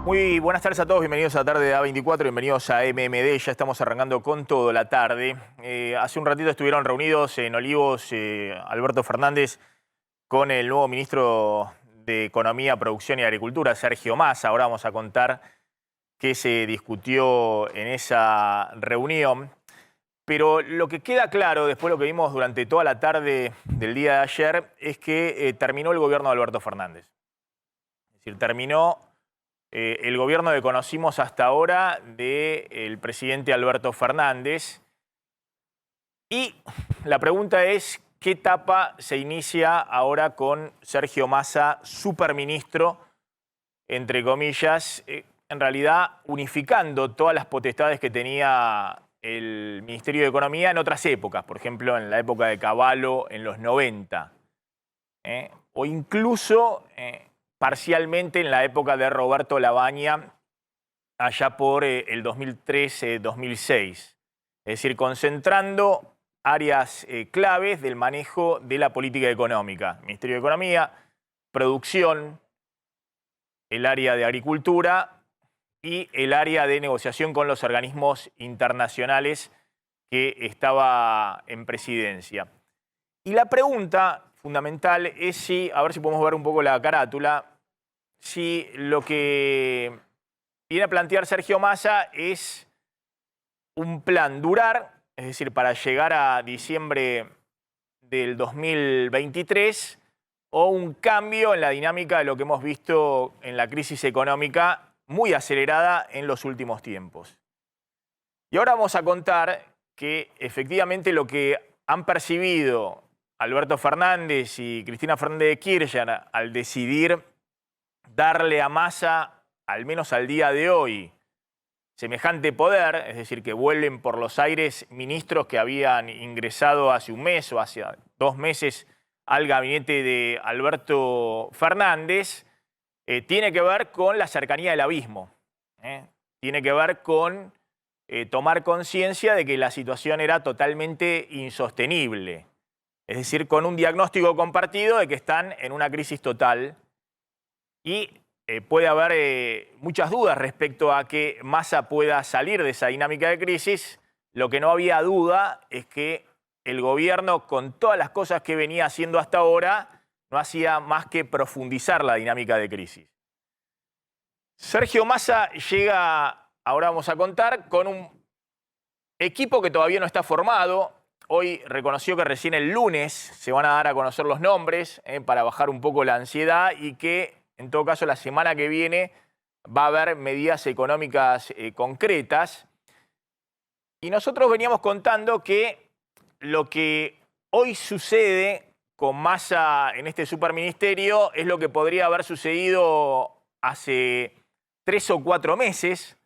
Muy buenas tardes a todos, bienvenidos a la tarde de A24, bienvenidos a MMD, ya estamos arrancando con todo la tarde. Hace un ratito estuvieron reunidos en Olivos Alberto Fernández con el nuevo ministro de Economía, Producción y Agricultura, Sergio Massa. Ahora vamos a contar qué se discutió en esa reunión. Pero lo que queda claro, después de lo que vimos durante toda la tarde del día de ayer, es que terminó el gobierno de Alberto Fernández. Es decir, terminó el gobierno que conocimos hasta ahora del presidente Alberto Fernández. Y la pregunta es, ¿qué etapa se inicia ahora con Sergio Massa, superministro, entre comillas, en realidad unificando todas las potestades que tenía el Ministerio de Economía en otras épocas, por ejemplo, en la época de Cavallo, en los 90, o incluso parcialmente en la época de Roberto Lavagna, allá por el 2003-2006. Es decir, concentrando áreas claves del manejo de la política económica. Ministerio de Economía, producción, el área de agricultura y el área de negociación con los organismos internacionales que estaba en presidencia. Y la pregunta fundamental es si, a ver si podemos ver un poco la carátula, si lo que viene a plantear Sergio Massa es un plan durar, es decir, para llegar a diciembre del 2023, o un cambio en la dinámica de lo que hemos visto en la crisis económica muy acelerada en los últimos tiempos. Y ahora vamos a contar que efectivamente lo que han percibido Alberto Fernández y Cristina Fernández de Kirchner al decidir darle a Massa, al menos al día de hoy, semejante poder, es decir, que vuelven por los aires ministros que habían ingresado hace un mes o hace 2 meses al gabinete de Alberto Fernández, tiene que ver con la cercanía del abismo. Tiene que ver con tomar conciencia de que la situación era totalmente insostenible. Es decir, con un diagnóstico compartido de que están en una crisis total. Y puede haber muchas dudas respecto a que Massa pueda salir de esa dinámica de crisis. Lo que no había duda es que el gobierno, con todas las cosas que venía haciendo hasta ahora, no hacía más que profundizar la dinámica de crisis. Sergio Massa llega, ahora vamos a contar, con un equipo que todavía no está formado. Hoy reconoció que recién el lunes se van a dar a conocer los nombres para bajar un poco la ansiedad y que, en todo caso, la semana que viene va a haber medidas económicas concretas. Y nosotros veníamos contando que lo que hoy sucede con Massa en este superministerio es lo que podría haber sucedido hace 3 o 4 meses,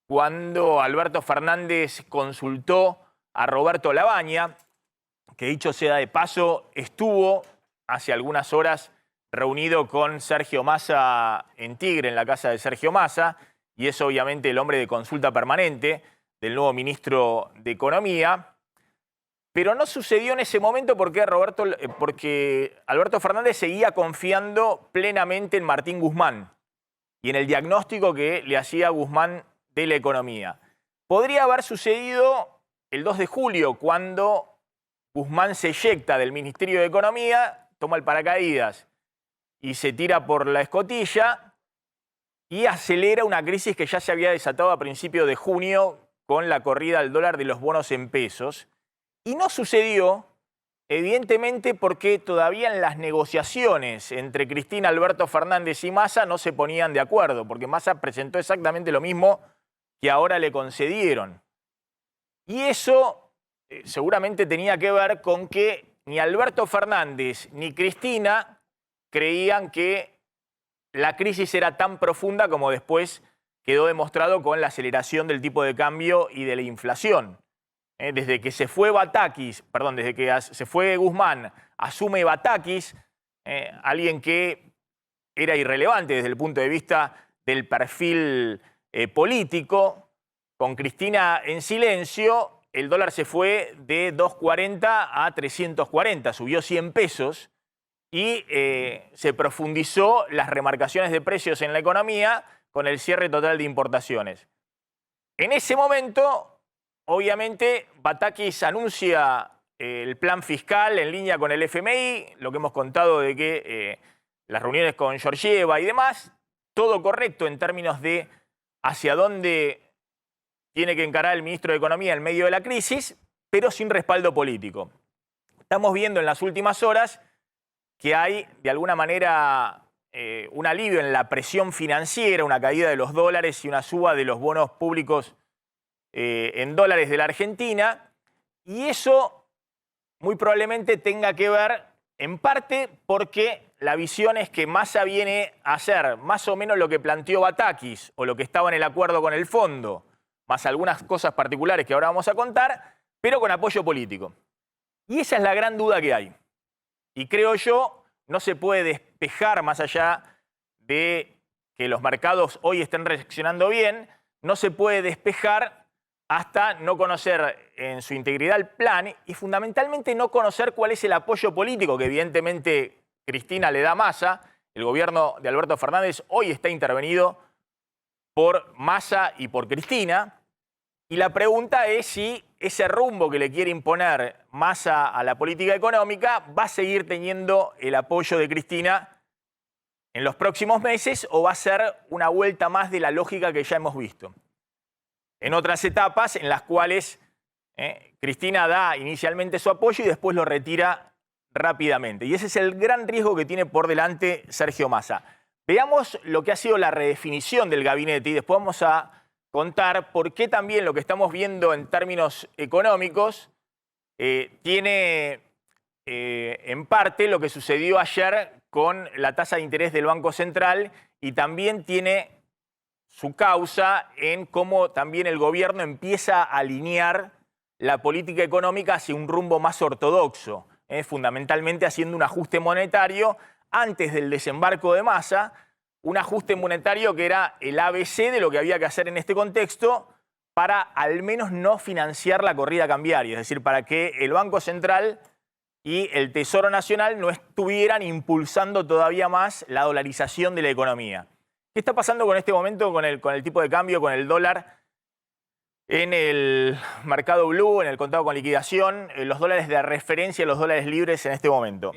cuando Alberto Fernández consultó a Roberto Lavagna, que dicho sea de paso, estuvo hace algunas horas reunido con Sergio Massa en Tigre, en la casa de Sergio Massa, y es obviamente el hombre de consulta permanente del nuevo ministro de Economía. Pero no sucedió en ese momento porque Alberto Fernández seguía confiando plenamente en Martín Guzmán y en el diagnóstico que le hacía Guzmán de la economía. Podría haber sucedido el 2 de julio, cuando Guzmán se eyecta del Ministerio de Economía, toma el paracaídas y se tira por la escotilla y acelera una crisis que ya se había desatado a principios de junio con la corrida al dólar de los bonos en pesos. Y no sucedió, evidentemente, porque todavía en las negociaciones entre Cristina, Alberto Fernández y Massa no se ponían de acuerdo, porque Massa presentó exactamente lo mismo que ahora le concedieron. Y eso seguramente tenía que ver con que ni Alberto Fernández ni Cristina creían que la crisis era tan profunda como después quedó demostrado con la aceleración del tipo de cambio y de la inflación. Desde que se fue desde que se fue Guzmán, asume Batakis, alguien que era irrelevante desde el punto de vista del perfil político. Con Cristina en silencio, el dólar se fue de 2.40 a 340, subió 100 pesos y se profundizó las remarcaciones de precios en la economía con el cierre total de importaciones. En ese momento, obviamente, Batakis anuncia el plan fiscal en línea con el FMI, lo que hemos contado de que las reuniones con Georgieva y demás, todo correcto en términos de hacia dónde tiene que encarar el ministro de Economía en medio de la crisis, pero sin respaldo político. Estamos viendo en las últimas horas que hay, de alguna manera, un alivio en la presión financiera, una caída de los dólares y una suba de los bonos públicos en dólares de la Argentina, y eso muy probablemente tenga que ver en parte porque la visión es que Massa viene a hacer más o menos lo que planteó Batakis o lo que estaba en el acuerdo con el fondo, más algunas cosas particulares que ahora vamos a contar, pero con apoyo político. Y esa es la gran duda que hay. Y creo yo, no se puede despejar más allá de que los mercados hoy estén reaccionando bien, no se puede despejar hasta no conocer en su integridad el plan y fundamentalmente no conocer cuál es el apoyo político que evidentemente Cristina le da a Massa. El gobierno de Alberto Fernández hoy está intervenido por Massa y por Cristina. Y la pregunta es si ese rumbo que le quiere imponer Massa a la política económica va a seguir teniendo el apoyo de Cristina en los próximos meses o va a ser una vuelta más de la lógica que ya hemos visto en otras etapas en las cuales Cristina da inicialmente su apoyo y después lo retira rápidamente. Y ese es el gran riesgo que tiene por delante Sergio Massa. Veamos lo que ha sido la redefinición del gabinete y después vamos a contar por qué también lo que estamos viendo en términos económicos tiene en parte lo que sucedió ayer con la tasa de interés del Banco Central y también tiene su causa en cómo también el gobierno empieza a alinear la política económica hacia un rumbo más ortodoxo, fundamentalmente haciendo un ajuste monetario antes del desembarco de Massa, un ajuste monetario que era el ABC de lo que había que hacer en este contexto para al menos no financiar la corrida cambiaria, es decir, para que el Banco Central y el Tesoro Nacional no estuvieran impulsando todavía más la dolarización de la economía. ¿Qué está pasando con este momento con el tipo de cambio, con el dólar en el mercado blue, en el contado con liquidación, los dólares de referencia y los dólares libres en este momento?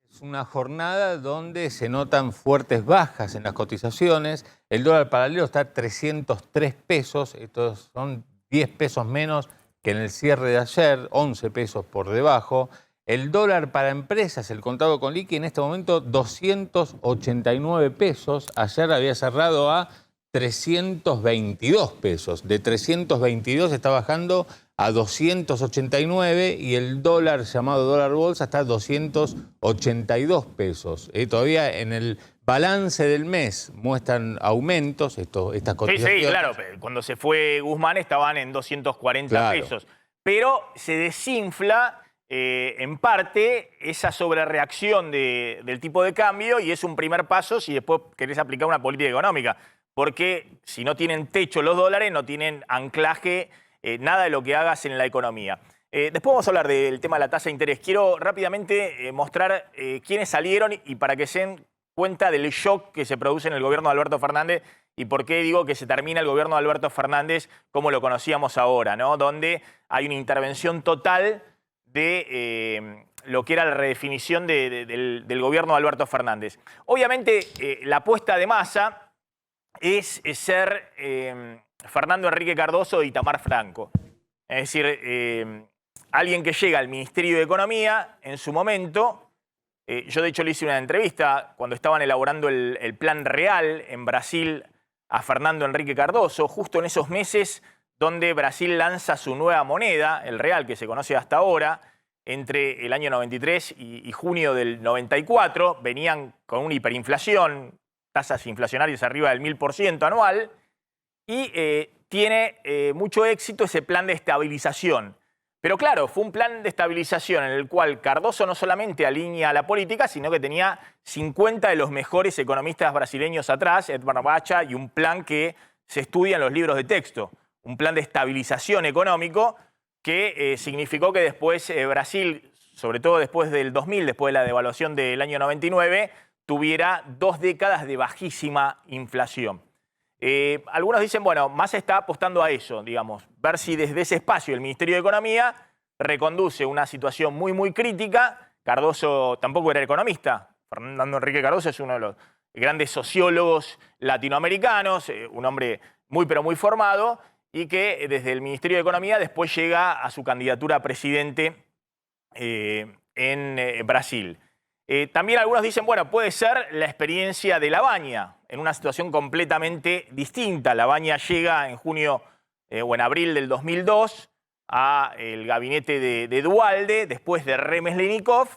Es una jornada donde se notan fuertes bajas en las cotizaciones. El dólar paralelo está a 303 pesos, estos son 10 pesos menos que en el cierre de ayer, 11 pesos por debajo. El dólar para empresas, el contado con liqui, en este momento 289 pesos. Ayer había cerrado a 322 pesos. De 322 está bajando a 289 y el dólar llamado dólar bolsa está a 282 pesos. Todavía en el balance del mes muestran aumentos estas cotizaciones. Sí, claro. Cuando se fue Guzmán estaban en 240 pesos. Pero se desinfla en parte esa sobrereacción del tipo de cambio y es un primer paso si después querés aplicar una política económica. Porque si no tienen techo los dólares, no tienen anclaje nada de lo que hagas en la economía. Después vamos a hablar del tema de la tasa de interés. Quiero rápidamente mostrar quiénes salieron y para que se den cuenta del shock que se produce en el gobierno de Alberto Fernández y por qué digo que se termina el gobierno de Alberto Fernández como lo conocíamos ahora, ¿no? Donde hay una intervención total de lo que era la redefinición del gobierno de Alberto Fernández. Obviamente la apuesta de Massa es ser Fernando Enrique Cardoso y Itamar Franco. Es decir, alguien que llega al Ministerio de Economía en su momento. Yo de hecho le hice una entrevista cuando estaban elaborando el plan real en Brasil a Fernando Enrique Cardoso, justo en esos meses donde Brasil lanza su nueva moneda, el real que se conoce hasta ahora, entre el año 93 y junio del 94. Venían con una hiperinflación, tasas inflacionarias arriba del 1000% anual, y tiene mucho éxito ese plan de estabilización. Pero claro, fue un plan de estabilización en el cual Cardoso no solamente alinea la política, sino que tenía 50 de los mejores economistas brasileños atrás, Edmar Bacha, y un plan que se estudia en los libros de texto. Un plan de estabilización económico que significó que después Brasil, sobre todo después del 2000, después de la devaluación del año 99, tuviera 2 décadas de bajísima inflación. Algunos dicen, bueno, Massa está apostando a eso, digamos, ver si desde ese espacio el Ministerio de Economía reconduce una situación muy, muy crítica. Cardoso tampoco era economista. Fernando Enrique Cardoso es uno de los grandes sociólogos latinoamericanos, un hombre muy, pero muy formado, y que desde el Ministerio de Economía después llega a su candidatura a presidente en Brasil. También algunos dicen, bueno, puede ser la experiencia de Labaña, en una situación completamente distinta. Labaña llega en junio o en abril del 2002 al gabinete de Duhalde, después de Remes-Lenikov,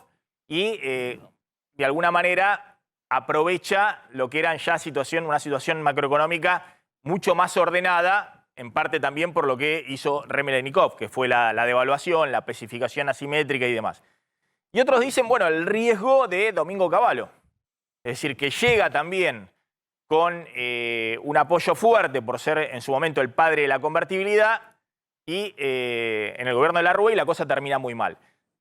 y de alguna manera aprovecha lo que eran ya una situación macroeconómica mucho más ordenada, en parte también por lo que hizo Remes-Lenikov, que fue la devaluación, la especificación asimétrica y demás. Y otros dicen, bueno, el riesgo de Domingo Cavallo. Es decir, que llega también con un apoyo fuerte por ser en su momento el padre de la convertibilidad y en el gobierno de la Rúa, y la cosa termina muy mal.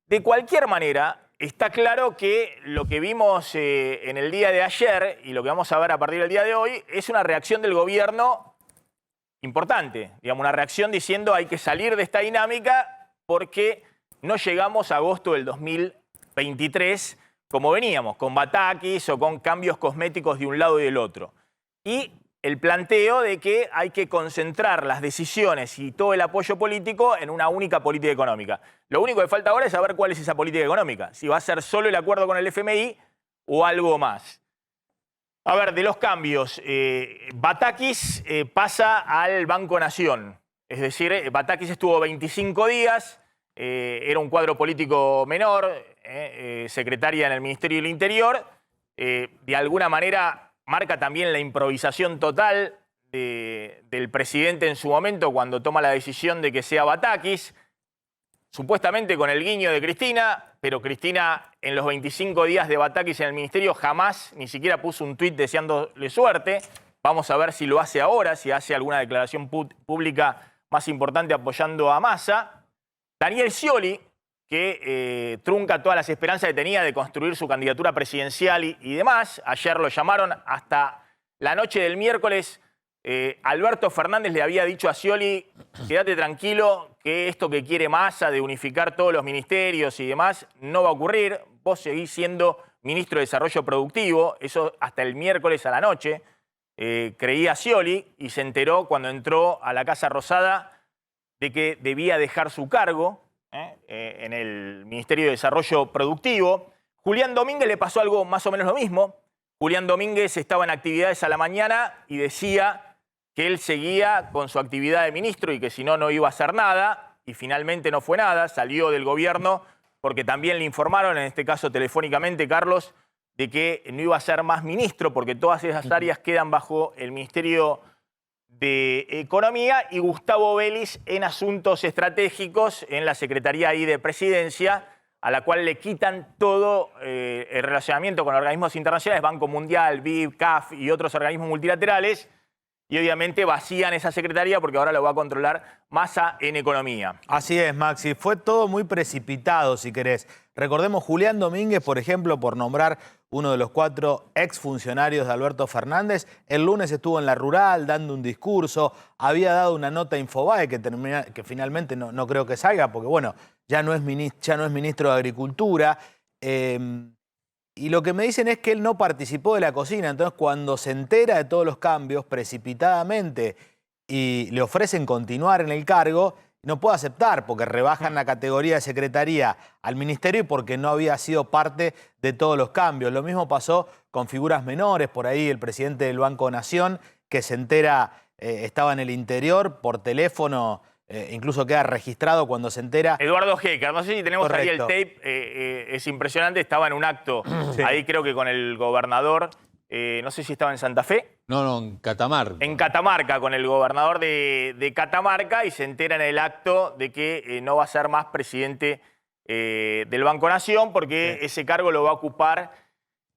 De cualquier manera, está claro que lo que vimos en el día de ayer y lo que vamos a ver a partir del día de hoy es una reacción del gobierno importante. Digamos, una reacción diciendo hay que salir de esta dinámica porque no llegamos a agosto del 2023 como veníamos, con Batakis o con cambios cosméticos de un lado y del otro. Y el planteo de que hay que concentrar las decisiones y todo el apoyo político en una única política económica. Lo único que falta ahora es saber cuál es esa política económica, si va a ser solo el acuerdo con el FMI o algo más. A ver, de los cambios, Batakis pasa al Banco Nación. Es decir, Batakis estuvo 25 días, era un cuadro político menor, secretaria en el Ministerio del Interior. De alguna manera marca también la improvisación total del presidente en su momento cuando toma la decisión de que sea Batakis, supuestamente con el guiño de Cristina, pero Cristina en los 25 días de Batakis en el ministerio jamás ni siquiera puso un tuit deseándole suerte. Vamos a ver si lo hace ahora, si hace alguna declaración pública más importante apoyando a Massa. Daniel Scioli, que trunca todas las esperanzas que tenía de construir su candidatura presidencial y demás. Ayer lo llamaron hasta la noche del miércoles. Alberto Fernández le había dicho a Scioli, quédate tranquilo que esto que quiere Massa de unificar todos los ministerios y demás no va a ocurrir. Vos seguís siendo ministro de Desarrollo Productivo. Eso hasta el miércoles a la noche creía Scioli y se enteró cuando entró a la Casa Rosada de que debía dejar su cargo en el Ministerio de Desarrollo Productivo. Julián Domínguez le pasó algo más o menos lo mismo. Julián Domínguez estaba en actividades a la mañana y decía que él seguía con su actividad de ministro y que si no, no iba a hacer nada. Y finalmente no fue nada, salió del gobierno porque también le informaron, en este caso telefónicamente, Carlos, de que no iba a ser más ministro porque todas esas áreas quedan bajo el Ministerio de Economía y Gustavo Vélez en Asuntos Estratégicos en la Secretaría ahí de Presidencia, a la cual le quitan todo el relacionamiento con organismos internacionales, Banco Mundial, BID, CAF y otros organismos multilaterales, y obviamente vacían esa secretaría porque ahora lo va a controlar Massa en Economía. Así es, Maxi. Fue todo muy precipitado, si querés. Recordemos, Julián Domínguez, por ejemplo, por nombrar uno de los 4 exfuncionarios de Alberto Fernández, el lunes estuvo en La Rural dando un discurso, había dado una nota a Infobae que finalmente no creo que salga, porque bueno, ya no es ministro de Agricultura. Y lo que me dicen es que él no participó de la cocina, entonces cuando se entera de todos los cambios precipitadamente y le ofrecen continuar en el cargo, no puede aceptar porque rebajan la categoría de secretaría al ministerio y porque no había sido parte de todos los cambios. Lo mismo pasó con figuras menores, por ahí el presidente del Banco Nación, que se entera, estaba en el interior por teléfono, incluso queda registrado cuando se entera. Eduardo Hecker, no sé si tenemos Correcto. ahí el tape, es impresionante, estaba en un acto, sí, ahí creo que con el gobernador, no sé si estaba en Santa Fe. No, en Catamarca. En Catamarca, con el gobernador de Catamarca, y se entera en el acto de que no va a ser más presidente del Banco Nación porque ese cargo lo va a ocupar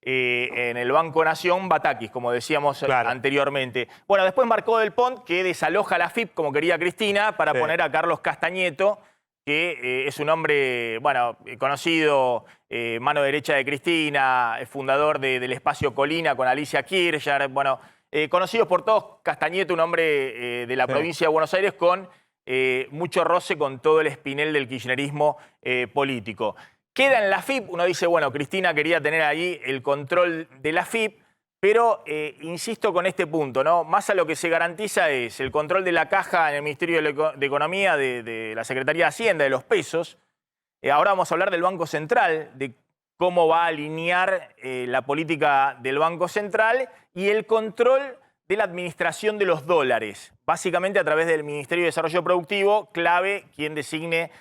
en el Banco Nación Batakis, como decíamos anteriormente. Bueno, después Marcó del Pont, que desaloja la AFIP, como quería Cristina, para poner a Carlos Castañeto, que es un hombre, bueno, conocido, mano derecha de Cristina, fundador del Espacio Colina con Alicia Kirchner, bueno, conocidos por todos, Castañeto, un hombre de la provincia de Buenos Aires con mucho roce con todo el espinel del kirchnerismo político. Queda en la AFIP, uno dice, bueno, Cristina quería tener ahí el control de la AFIP, pero insisto con este punto, ¿no? Más a lo que se garantiza es el control de la caja en el Ministerio de Economía, de la Secretaría de Hacienda, de los pesos. Ahora vamos a hablar del Banco Central, de cómo va a alinear la política del Banco Central y el control de la administración de los dólares, básicamente a través del Ministerio de Desarrollo Productivo, clave quien designe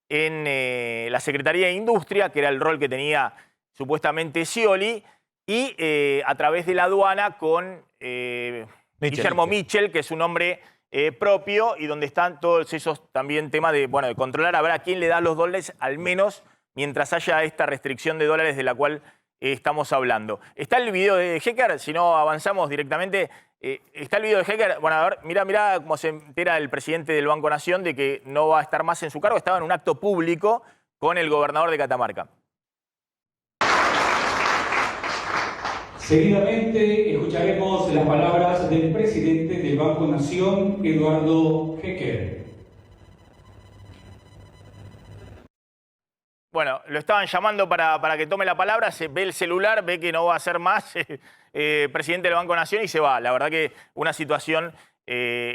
en la Secretaría de Industria, que era el rol que tenía supuestamente Scioli, y a través de la aduana con Guillermo Michel, que es un hombre propio y donde están todos esos también temas de, bueno, de controlar a ver a quién le da los dólares, al menos mientras haya esta restricción de dólares de la cual estamos hablando. Está el video de Hecker, si no avanzamos directamente. Está el video de Hecker. Bueno, a ver, mirá cómo se entera el presidente del Banco Nación de que no va a estar más en su cargo. Estaba en un acto público con el gobernador de Catamarca. Seguidamente escucharemos las palabras del presidente del Banco Nación, Eduardo Hecker. Bueno, lo estaban llamando para que tome la palabra, se ve el celular, ve que no va a ser más presidente del Banco Nación y se va. La verdad que una situación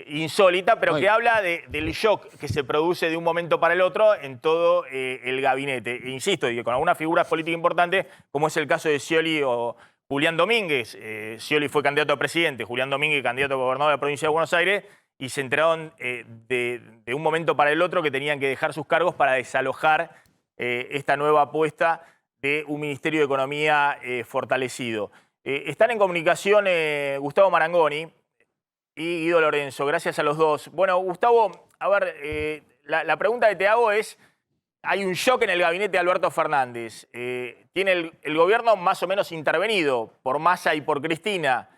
insólita, pero que habla del shock que se produce de un momento para el otro en todo el gabinete. E insisto, y con algunas figuras políticas importantes, como es el caso de Scioli o Julián Domínguez. Scioli fue candidato a presidente, Julián Domínguez candidato a gobernador de la provincia de Buenos Aires, y se enteraron de un momento para el otro que tenían que dejar sus cargos para desalojar esta nueva apuesta de un Ministerio de Economía fortalecido. Están en comunicación Gustavo Marangoni y Guido Lorenzo, gracias a los dos. Bueno, Gustavo, a ver, la pregunta que te hago es, hay un shock en el gabinete de Alberto Fernández. Tiene el gobierno más o menos intervenido por Massa y por Cristina.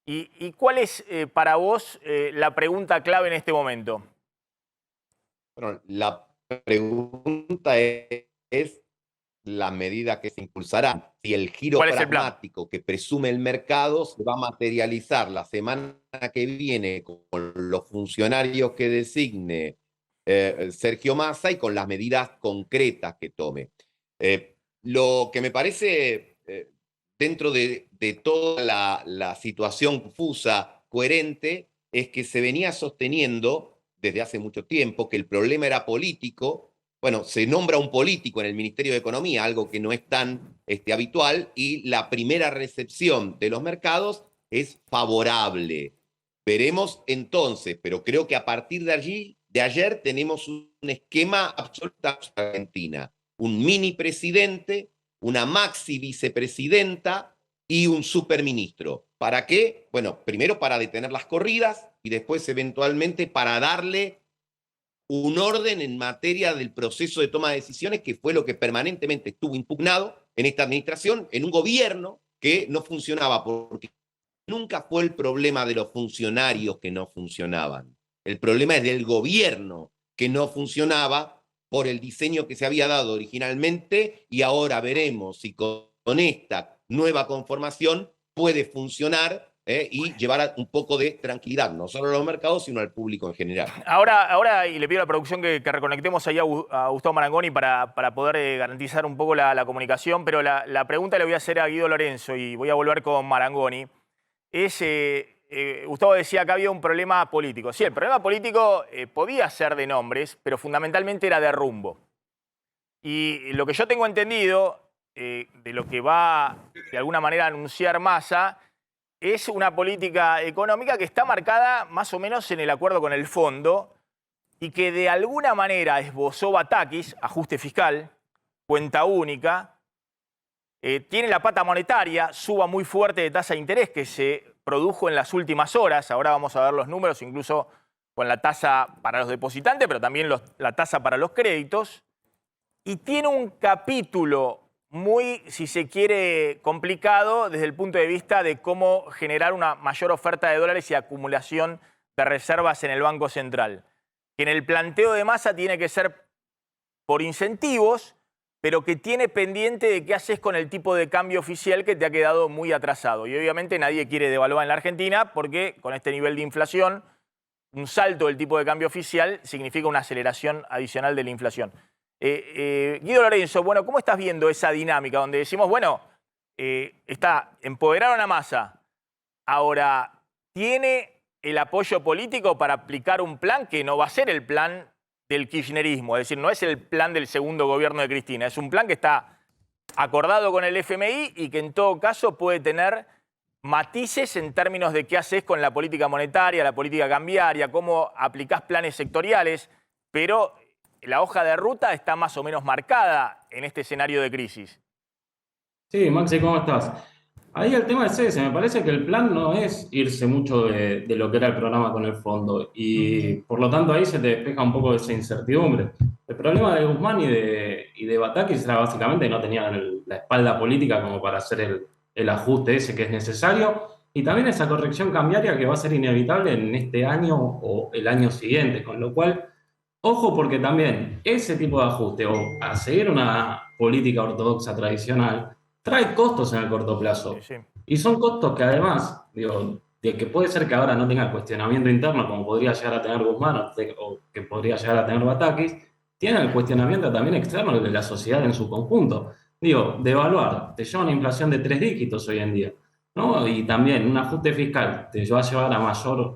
¿Y cuál es para vos la pregunta clave en este momento? Bueno, la pregunta es la medida que se impulsará. Si el giro pragmático que presume el mercado se va a materializar la semana que viene con los funcionarios que designe Sergio Massa y con las medidas concretas que tome. Lo que me parece, dentro de toda la situación confusa, coherente, es que se venía sosteniendo desde hace mucho tiempo que el problema era político. Bueno, se nombra un político en el Ministerio de Economía, algo que no es tan habitual, y la primera recepción de los mercados es favorable. Veremos entonces, pero creo que a partir de ayer tenemos un esquema absolutamente argentina. Un mini presidente, una maxi vicepresidenta y un superministro. ¿Para qué? Bueno, primero para detener las corridas y después eventualmente para darle un orden en materia del proceso de toma de decisiones, que fue lo que permanentemente estuvo impugnado en esta administración, en un gobierno que no funcionaba, porque nunca fue el problema de los funcionarios que no funcionaban. El problema es del gobierno que no funcionaba por el diseño que se había dado originalmente, y ahora veremos si con esta nueva conformación puede funcionar y llevar un poco de tranquilidad, no solo a los mercados, sino al público en general. Ahora y le pido a la producción que reconectemos ahí a Gustavo Marangoni para poder garantizar un poco la comunicación, pero la pregunta le voy a hacer a Guido Lorenzo y voy a volver con Marangoni. Gustavo decía que había un problema político. Sí, el problema político podía ser de nombres, pero fundamentalmente era de rumbo. Y lo que yo tengo entendido de lo que va de alguna manera a anunciar Massa es una política económica que está marcada más o menos en el acuerdo con el fondo y que de alguna manera esbozó Batakis, ajuste fiscal, cuenta única, tiene la pata monetaria, suba muy fuerte de tasa de interés que se produjo en las últimas horas. Ahora vamos a ver los números, incluso con la tasa para los depositantes, pero también la tasa para los créditos. Y tiene un capítulo muy, si se quiere, complicado desde el punto de vista de cómo generar una mayor oferta de dólares y acumulación de reservas en el Banco Central. Que en el planteo de Massa tiene que ser por incentivos, pero que tiene pendiente de qué haces con el tipo de cambio oficial que te ha quedado muy atrasado. Y obviamente nadie quiere devaluar en la Argentina porque con este nivel de inflación, un salto del tipo de cambio oficial significa una aceleración adicional de la inflación. Guido Lorenzo, bueno, ¿cómo estás viendo esa dinámica donde decimos, bueno, empoderaron a Massa, ahora tiene el apoyo político para aplicar un plan que no va a ser el plan del kirchnerismo, es decir, no es el plan del segundo gobierno de Cristina, es un plan que está acordado con el FMI y que en todo caso puede tener matices en términos de qué haces con la política monetaria, la política cambiaria, cómo aplicás planes sectoriales, pero la hoja de ruta está más o menos marcada en este escenario de crisis. Sí, Maxi, ¿cómo estás? Ahí el tema es ese, me parece que el plan no es irse mucho de lo que era el programa con el fondo y por lo tanto ahí se te despeja un poco de esa incertidumbre. El problema de Guzmán y de Batakis era básicamente que no tenían la espalda política como para hacer el ajuste ese que es necesario y también esa corrección cambiaria que va a ser inevitable en este año o el año siguiente, con lo cual, ojo porque también ese tipo de ajuste o a seguir una política ortodoxa tradicional trae costos en el corto plazo. Sí, sí. Y son costos que además, digo, de que puede ser que ahora no tenga cuestionamiento interno como podría llegar a tener Guzmán o que podría llegar a tener Batakis, tienen el cuestionamiento también externo de la sociedad en su conjunto. Digo, devaluar, te lleva a una inflación de 3 dígitos hoy en día, ¿no? Y también un ajuste fiscal te va a llevar a mayor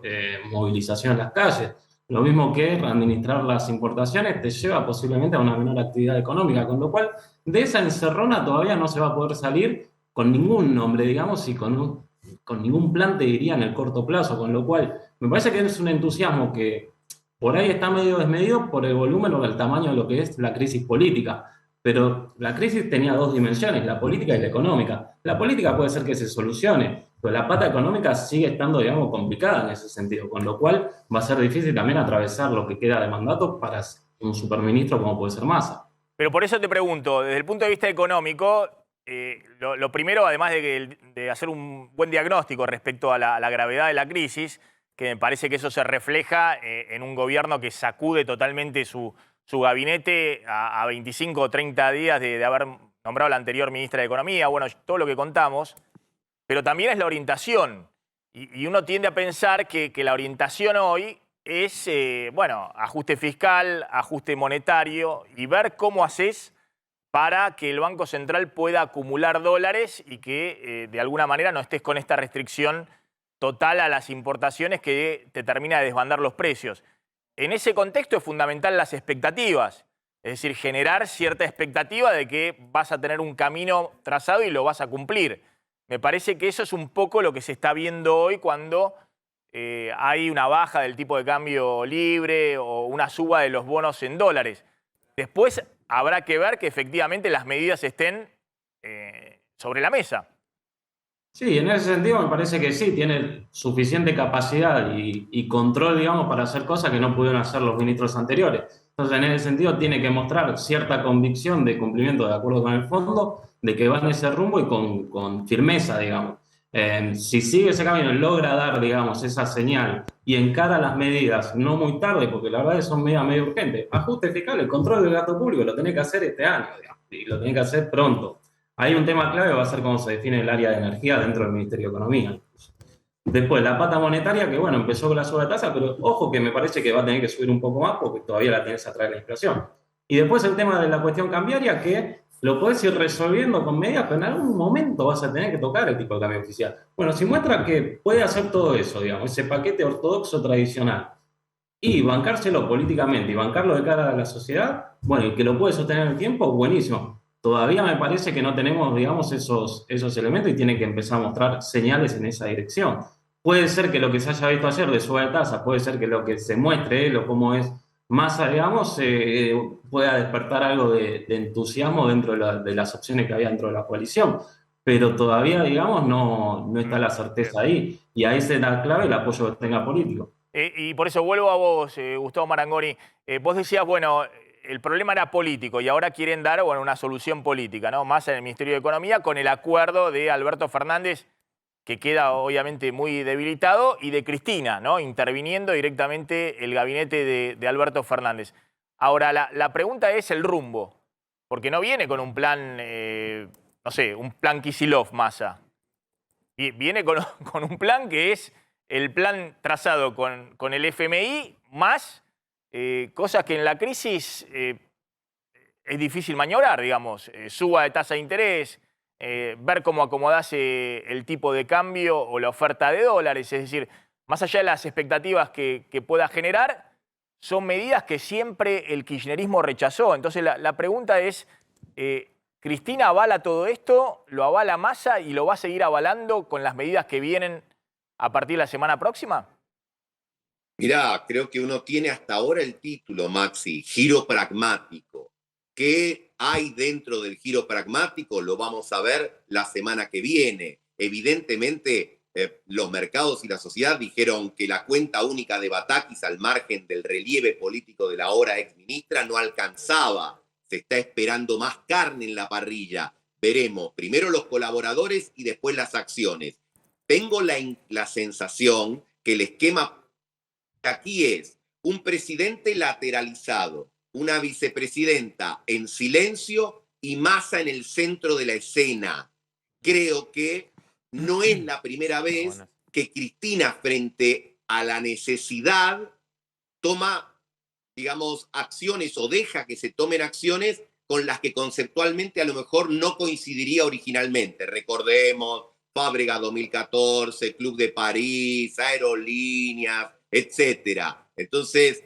movilización en las calles. Lo mismo que administrar las importaciones te lleva posiblemente a una menor actividad económica, con lo cual de esa encerrona todavía no se va a poder salir con ningún nombre, digamos, y con ningún plan, te diría, en el corto plazo, con lo cual me parece que es un entusiasmo que por ahí está medio desmedido por el volumen o el tamaño de lo que es la crisis política. Pero la crisis tenía dos dimensiones, la política y la económica. La política puede ser que se solucione, pero la pata económica sigue estando, digamos, complicada en ese sentido, con lo cual va a ser difícil también atravesar lo que queda de mandato para un superministro como puede ser Massa. Pero por eso te pregunto, desde el punto de vista económico, lo primero, además de hacer un buen diagnóstico respecto a la gravedad de la crisis, que me parece que eso se refleja en un gobierno que sacude totalmente su gabinete a 25 o 30 días de haber nombrado a la anterior ministra de Economía, bueno, todo lo que contamos, pero también es la orientación. Y uno tiende a pensar que la orientación hoy es, bueno, ajuste fiscal, ajuste monetario y ver cómo haces para que el Banco Central pueda acumular dólares y que de alguna manera no estés con esta restricción total a las importaciones que te termina de desbandar los precios. En ese contexto es fundamental las expectativas, es decir, generar cierta expectativa de que vas a tener un camino trazado y lo vas a cumplir. Me parece que eso es un poco lo que se está viendo hoy cuando hay una baja del tipo de cambio libre o una suba de los bonos en dólares. Después habrá que ver que efectivamente las medidas estén sobre la mesa. Sí, en ese sentido me parece que sí, tiene suficiente capacidad y control, digamos, para hacer cosas que no pudieron hacer los ministros anteriores. Entonces, en ese sentido, tiene que mostrar cierta convicción de cumplimiento de acuerdo con el fondo, de que va en ese rumbo y con firmeza, digamos. Si sigue ese camino y logra dar, digamos, esa señal y encara las medidas no muy tarde, porque la verdad es que son medidas medio urgentes, ajuste fiscal, el control del gasto público lo tiene que hacer este año, digamos, y lo tiene que hacer pronto. Hay un tema clave, va a ser cómo se define el área de energía dentro del Ministerio de Economía. Después, la pata monetaria, que bueno, empezó con la suba de tasa, pero ojo que me parece que va a tener que subir un poco más porque todavía la tienes atrás de la inflación. Y después el tema de la cuestión cambiaria, que lo podés ir resolviendo con medidas, pero en algún momento vas a tener que tocar el tipo de cambio oficial. Bueno, si muestra que puede hacer todo eso, digamos, ese paquete ortodoxo tradicional, y bancárselo políticamente y bancarlo de cara a la sociedad, bueno, y que lo puede sostener en el tiempo, buenísimo. Todavía me parece que no tenemos, digamos, esos elementos y tiene que empezar a mostrar señales en esa dirección. Puede ser que lo que se haya visto ayer de suba de tasas, puede ser que lo que se muestre, lo como es Massa, digamos, pueda despertar algo de entusiasmo dentro de las opciones que había dentro de la coalición. Pero todavía, digamos, no está la certeza ahí. Y ahí será clave el apoyo que tenga político. Y por eso vuelvo a vos, Gustavo Marangoni. Vos decías, bueno, el problema era político y ahora quieren dar, bueno, una solución política, ¿no? Más en el Ministerio de Economía con el acuerdo de Alberto Fernández, que queda obviamente muy debilitado, y de Cristina, ¿no? Interviniendo directamente el gabinete de Alberto Fernández. Ahora, la pregunta es el rumbo. porque no viene con un plan, no sé, un plan Kicillof Massa. Y viene con un plan que es el plan trazado con el FMI más cosas que en la crisis es difícil maniobrar, digamos. Suba de tasa de interés, ver cómo acomodase el tipo de cambio o la oferta de dólares. Es decir, más allá de las expectativas que pueda generar, son medidas que siempre el kirchnerismo rechazó. Entonces la pregunta es, ¿Cristina avala todo esto? ¿Lo avala Massa y lo va a seguir avalando con las medidas que vienen a partir de la semana próxima? Mirá, creo que uno tiene hasta ahora el título, Maxi, giro pragmático. ¿Qué hay dentro del giro pragmático? Lo vamos a ver la semana que viene. Evidentemente, los mercados y la sociedad dijeron que la cuenta única de Batakis, al margen del relieve político de la ahora exministra, no alcanzaba. Se está esperando más carne en la parrilla. Veremos primero los colaboradores y después las acciones. Tengo la sensación que el esquema aquí es un presidente lateralizado, una vicepresidenta en silencio y Massa en el centro de la escena. Creo que no es la primera vez que Cristina, frente a la necesidad, toma, digamos, acciones o deja que se tomen acciones con las que conceptualmente a lo mejor no coincidiría originalmente. Recordemos, Fábrega 2014, Club de París, aerolíneas, etcétera. Entonces,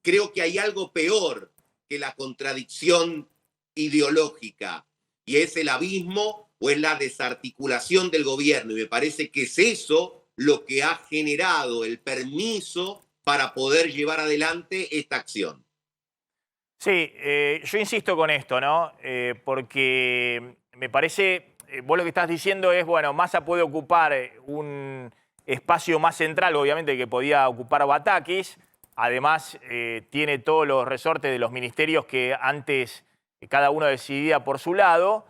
creo que hay algo peor que la contradicción ideológica, y es el abismo o es la desarticulación del gobierno. Y me parece que es eso lo que ha generado el permiso para poder llevar adelante esta acción. Sí, yo insisto con esto, ¿no? Porque me parece, vos lo que estás diciendo es, bueno, Massa puede ocupar un espacio más central, obviamente, que podía ocupar Batakis. Además, tiene todos los resortes de los ministerios que antes cada uno decidía por su lado.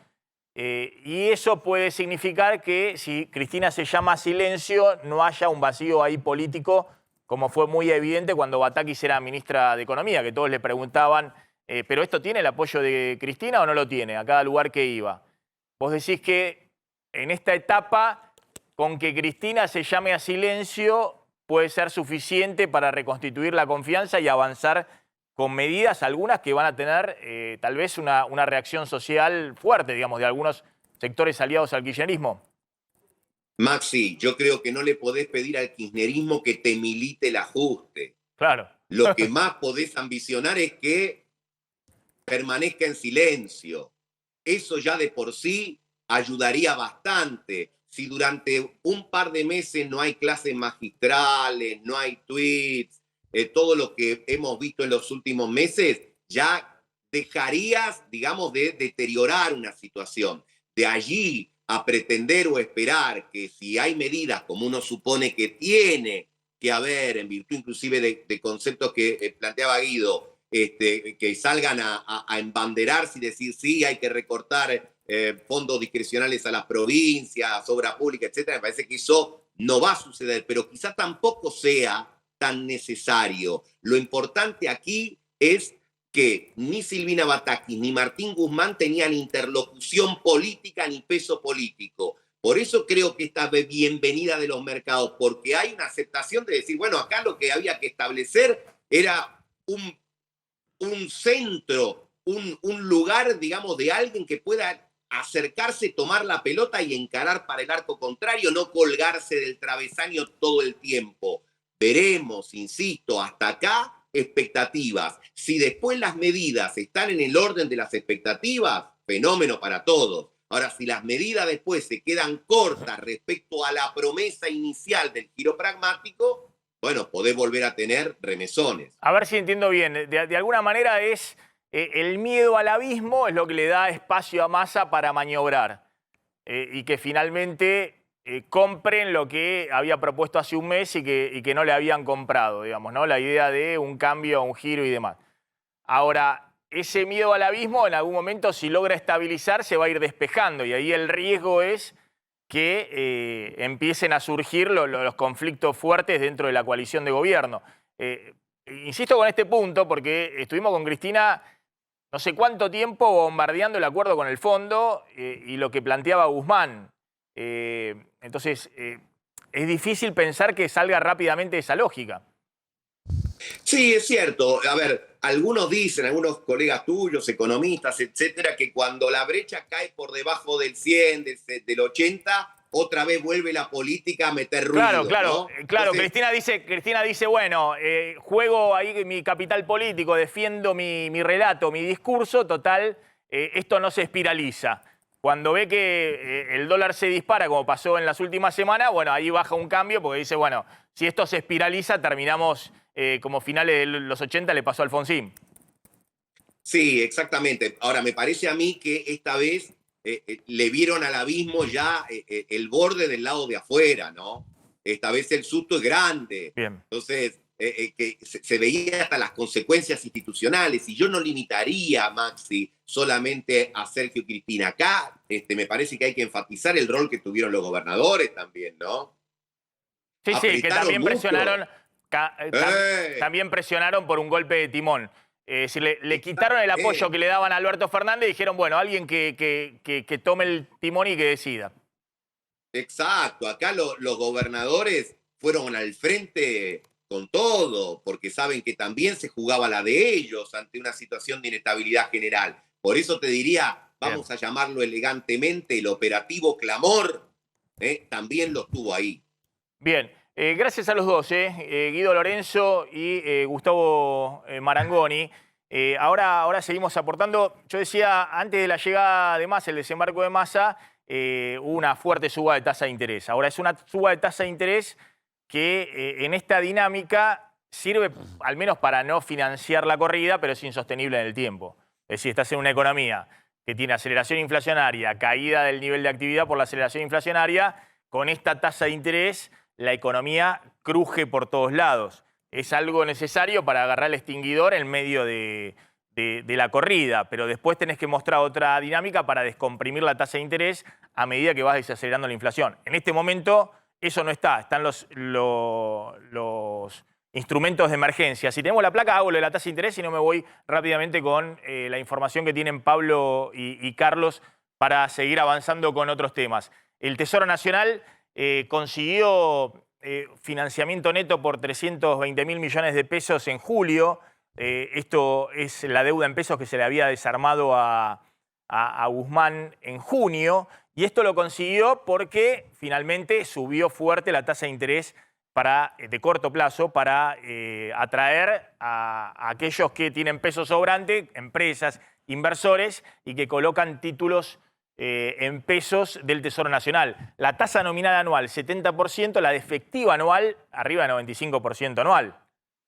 Y eso puede significar que si Cristina se llama a silencio, no haya un vacío ahí político, como fue muy evidente cuando Batakis era ministra de Economía, que todos le preguntaban, ¿pero esto tiene el apoyo de Cristina o no lo tiene a cada lugar que iba? Vos decís que en esta etapa, con que Cristina se llame a silencio, puede ser suficiente para reconstituir la confianza y avanzar con medidas, algunas que van a tener tal vez una reacción social fuerte, digamos, de algunos sectores aliados al kirchnerismo. Maxi, yo creo que no le podés pedir al kirchnerismo que te milite el ajuste. Claro. Lo que más podés ambicionar es que permanezca en silencio. Eso ya de por sí ayudaría bastante. Si durante un par de meses no hay clases magistrales, no hay tweets, todo lo que hemos visto en los últimos meses, ya dejarías, digamos, de deteriorar una situación. De allí a pretender o esperar que si hay medidas como uno supone que tiene que haber, en virtud inclusive de conceptos que planteaba Guido, que salgan a embanderarse y decir sí, hay que recortar fondos discrecionales a las provincias, obra pública, etcétera. Me parece que eso no va a suceder, pero quizá tampoco sea tan necesario. Lo importante aquí es que ni Silvina Batakis ni Martín Guzmán tenían interlocución política ni peso político. Por eso creo que esta bienvenida de los mercados, porque hay una aceptación de decir, bueno, acá lo que había que establecer era un centro, un lugar, digamos, de alguien que pueda acercarse, tomar la pelota y encarar para el arco contrario, no colgarse del travesaño todo el tiempo. Veremos, insisto, hasta acá expectativas. Si después las medidas están en el orden de las expectativas, fenómeno para todos. Ahora, si las medidas después se quedan cortas respecto a la promesa inicial del giro pragmático, bueno, podés volver a tener remesones. A ver si entiendo bien. De alguna manera es el miedo al abismo es lo que le da espacio a Massa para maniobrar y que finalmente compren lo que había propuesto hace un mes y que no le habían comprado, digamos, ¿no? La idea de un cambio, un giro y demás. Ahora, ese miedo al abismo en algún momento, si logra estabilizar, se va a ir despejando y ahí el riesgo es que empiecen a surgir los conflictos fuertes dentro de la coalición de gobierno. Insisto con este punto porque estuvimos con Cristina, no sé cuánto tiempo bombardeando el acuerdo con el fondo y lo que planteaba Guzmán. Entonces, es difícil pensar que salga rápidamente esa lógica. Sí, es cierto. A ver, algunos dicen, algunos colegas tuyos, economistas, etcétera, que cuando la brecha cae por debajo del 100, del 80, otra vez vuelve la política a meter ruido. Claro. Entonces, Cristina dice, bueno, juego ahí mi capital político, defiendo mi relato, mi discurso, total, esto no se espiraliza. Cuando ve que el dólar se dispara, como pasó en las últimas semanas, bueno, ahí baja un cambio porque dice, bueno, si esto se espiraliza, terminamos como finales de los 80 le pasó a Alfonsín. sí, exactamente. Ahora, me parece a mí que esta vez le vieron al abismo ya el borde del lado de afuera, ¿no? Esta vez el susto es grande. Bien. Entonces, que se veía hasta las consecuencias institucionales. Y yo no limitaría, Maxi, solamente a Sergio y Cristina. Acá me parece que hay que enfatizar el rol que tuvieron los gobernadores también, ¿no? Sí, que también mucho. presionaron, también presionaron por un golpe de timón. Si le quitaron el apoyo que le daban a Alberto Fernández y dijeron, bueno, alguien que tome el timón y que decida. Exacto, acá los gobernadores fueron al frente con todo, porque saben que también se jugaba la de ellos ante una situación de inestabilidad general. Por eso te diría, vamos a llamarlo elegantemente, el operativo clamor, también lo tuvo ahí. Bien, gracias a los dos, Guido Lorenzo y Gustavo Marangoni. Ahora seguimos aportando. Yo decía, antes de la llegada de Massa, el desembarco de Massa, hubo una fuerte suba de tasa de interés. Ahora es una suba de tasa de interés que en esta dinámica sirve al menos para no financiar la corrida, pero es insostenible en el tiempo. Es decir, estás en una economía que tiene aceleración inflacionaria, caída del nivel de actividad por la aceleración inflacionaria, con esta tasa de interés la economía cruje por todos lados. Es algo necesario para agarrar el extinguidor en medio de la corrida, pero después tenés que mostrar otra dinámica para descomprimir la tasa de interés a medida que vas desacelerando la inflación. En este momento eso no está, están los instrumentos de emergencia. Si tenemos la placa, hago lo de la tasa de interés y no me voy rápidamente con la información que tienen Pablo y Carlos para seguir avanzando con otros temas. El Tesoro Nacional consiguió financiamiento neto por 320.000 millones de pesos en julio. Esto es la deuda en pesos que se le había desarmado a Guzmán en junio. Y esto lo consiguió porque finalmente subió fuerte la tasa de interés de corto plazo para atraer a aquellos que tienen peso sobrante, empresas, inversores, y que colocan títulos en pesos del Tesoro Nacional. La tasa nominal anual, 70%, la de efectiva anual, arriba de 95% anual.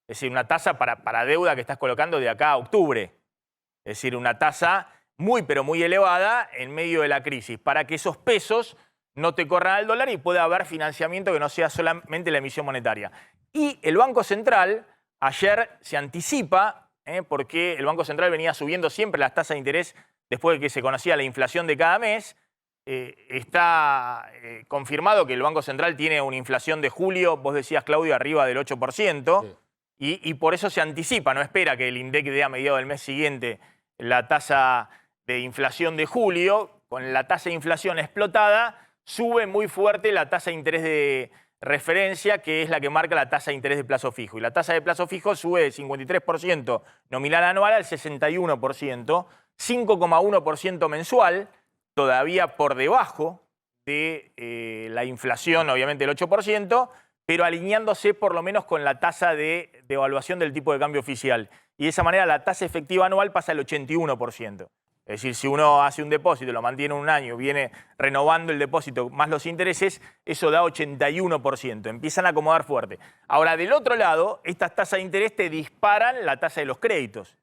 Es decir, una tasa para deuda que estás colocando de acá a octubre. Es decir, una tasa muy, pero muy elevada en medio de la crisis, para que esos pesos no te corran al dólar y pueda haber financiamiento que no sea solamente la emisión monetaria. Y el Banco Central ayer se anticipa, porque el Banco Central venía subiendo siempre las tasas de interés después de que se conocía la inflación de cada mes. Está confirmado que el Banco Central tiene una inflación de julio, vos decías, Claudio, arriba del 8%, sí. Y por eso se anticipa, no espera que el INDEC dé a mediados del mes siguiente la tasa de inflación de julio. Con la tasa de inflación explotada, sube muy fuerte la tasa de interés de referencia, que es la que marca la tasa de interés de plazo fijo. Y la tasa de plazo fijo sube de 53% nominal anual al 61%, 5,1% mensual, todavía por debajo de la inflación, obviamente el 8%, pero alineándose por lo menos con la tasa de devaluación del tipo de cambio oficial. Y de esa manera la tasa efectiva anual pasa al 81%. Es decir, si uno hace un depósito, lo mantiene un año, viene renovando el depósito más los intereses, eso da 81%. Empiezan a acomodar fuerte. Ahora, del otro lado, estas tasas de interés te disparan la tasa de los créditos.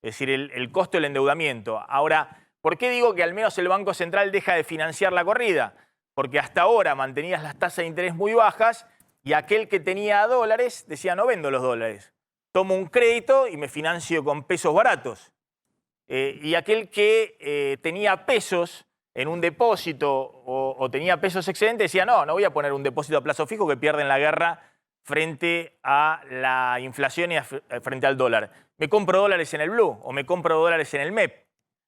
Es decir, el costo del endeudamiento. Ahora, ¿por qué digo que al menos el Banco Central deja de financiar la corrida? Porque hasta ahora mantenías las tasas de interés muy bajas y aquel que tenía dólares decía, no vendo los dólares. Tomo un crédito y me financio con pesos baratos. Y aquel que tenía pesos en un depósito o tenía pesos excedentes decía, no voy a poner un depósito a plazo fijo que pierden la guerra frente a la inflación y frente al dólar. ¿Me compro dólares en el Blue o me compro dólares en el MEP?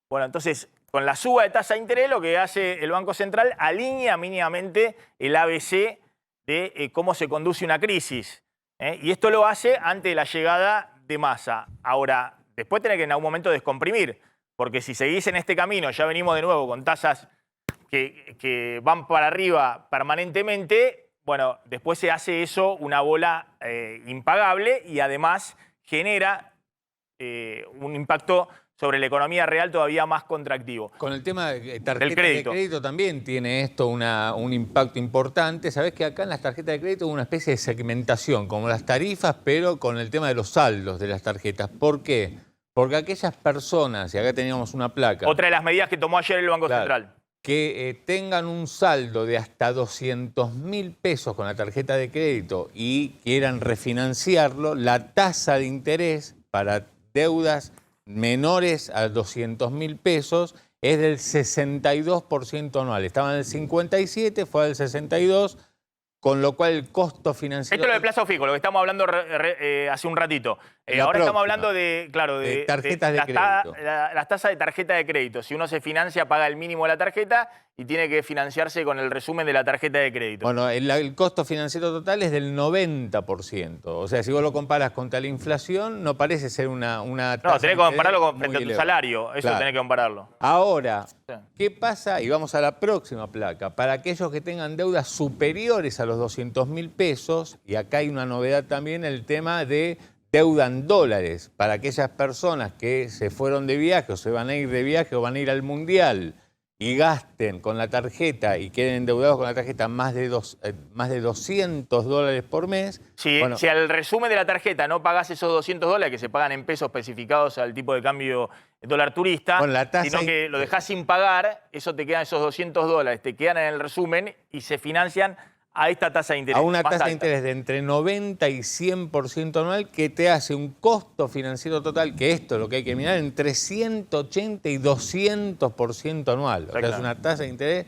Bueno, entonces, con la suba de tasa de interés, lo que hace el Banco Central alinea mínimamente el ABC de cómo se conduce una crisis. Y esto lo hace ante la llegada de Massa. Ahora, después tiene que en algún momento descomprimir, porque si seguís en este camino, ya venimos de nuevo con tasas que van para arriba permanentemente, bueno, después se hace eso una bola impagable y además genera un impacto sobre la economía real todavía más contractivo. Con el tema de tarjetas de crédito también tiene esto un impacto importante. Sabés que acá en las tarjetas de crédito hubo una especie de segmentación, como las tarifas, pero con el tema de los saldos de las tarjetas. ¿Por qué? Porque aquellas personas, y acá teníamos una placa... Otra de las medidas que tomó ayer el Banco Central. Que tengan un saldo de hasta 200.000 pesos con la tarjeta de crédito y quieran refinanciarlo, la tasa de interés para deudas menores a 200.000 pesos es del 62% anual. Estaba en el 57, fue al 62, con lo cual el costo financiero... Esto es lo de plazo fijo, lo que estamos hablando hace un ratito. Ahora estamos hablando de, claro, de tarjetas de crédito. Las tasas de tarjeta de crédito. Si uno se financia, paga el mínimo de la tarjeta y tiene que financiarse con el resumen de la tarjeta de crédito. Bueno, el costo financiero total es del 90%. O sea, si vos lo comparas contra la inflación, no parece ser una tasa... No, tenés que compararlo frente a tu salario. Eso tenés que compararlo. Ahora, ¿qué pasa? Y vamos a la próxima placa. Para aquellos que tengan deudas superiores a los 200.000 pesos, y acá hay una novedad también, el tema de deuda en dólares. Para aquellas personas que se fueron de viaje o se van a ir de viaje o van a ir al Mundial y gasten con la tarjeta y queden endeudados con la tarjeta más de $200 por mes. Si al resumen de la tarjeta no pagás esos $200 que se pagan en pesos especificados al tipo de cambio dólar turista, sino que lo dejás sin pagar, eso te quedan esos $200, te quedan en el resumen y se financian a esta tasa de interés. A una tasa de interés de entre 90 y 100% anual que te hace un costo financiero total, que esto es lo que hay que mirar, entre 180 y 200% anual. O sea, es una tasa de interés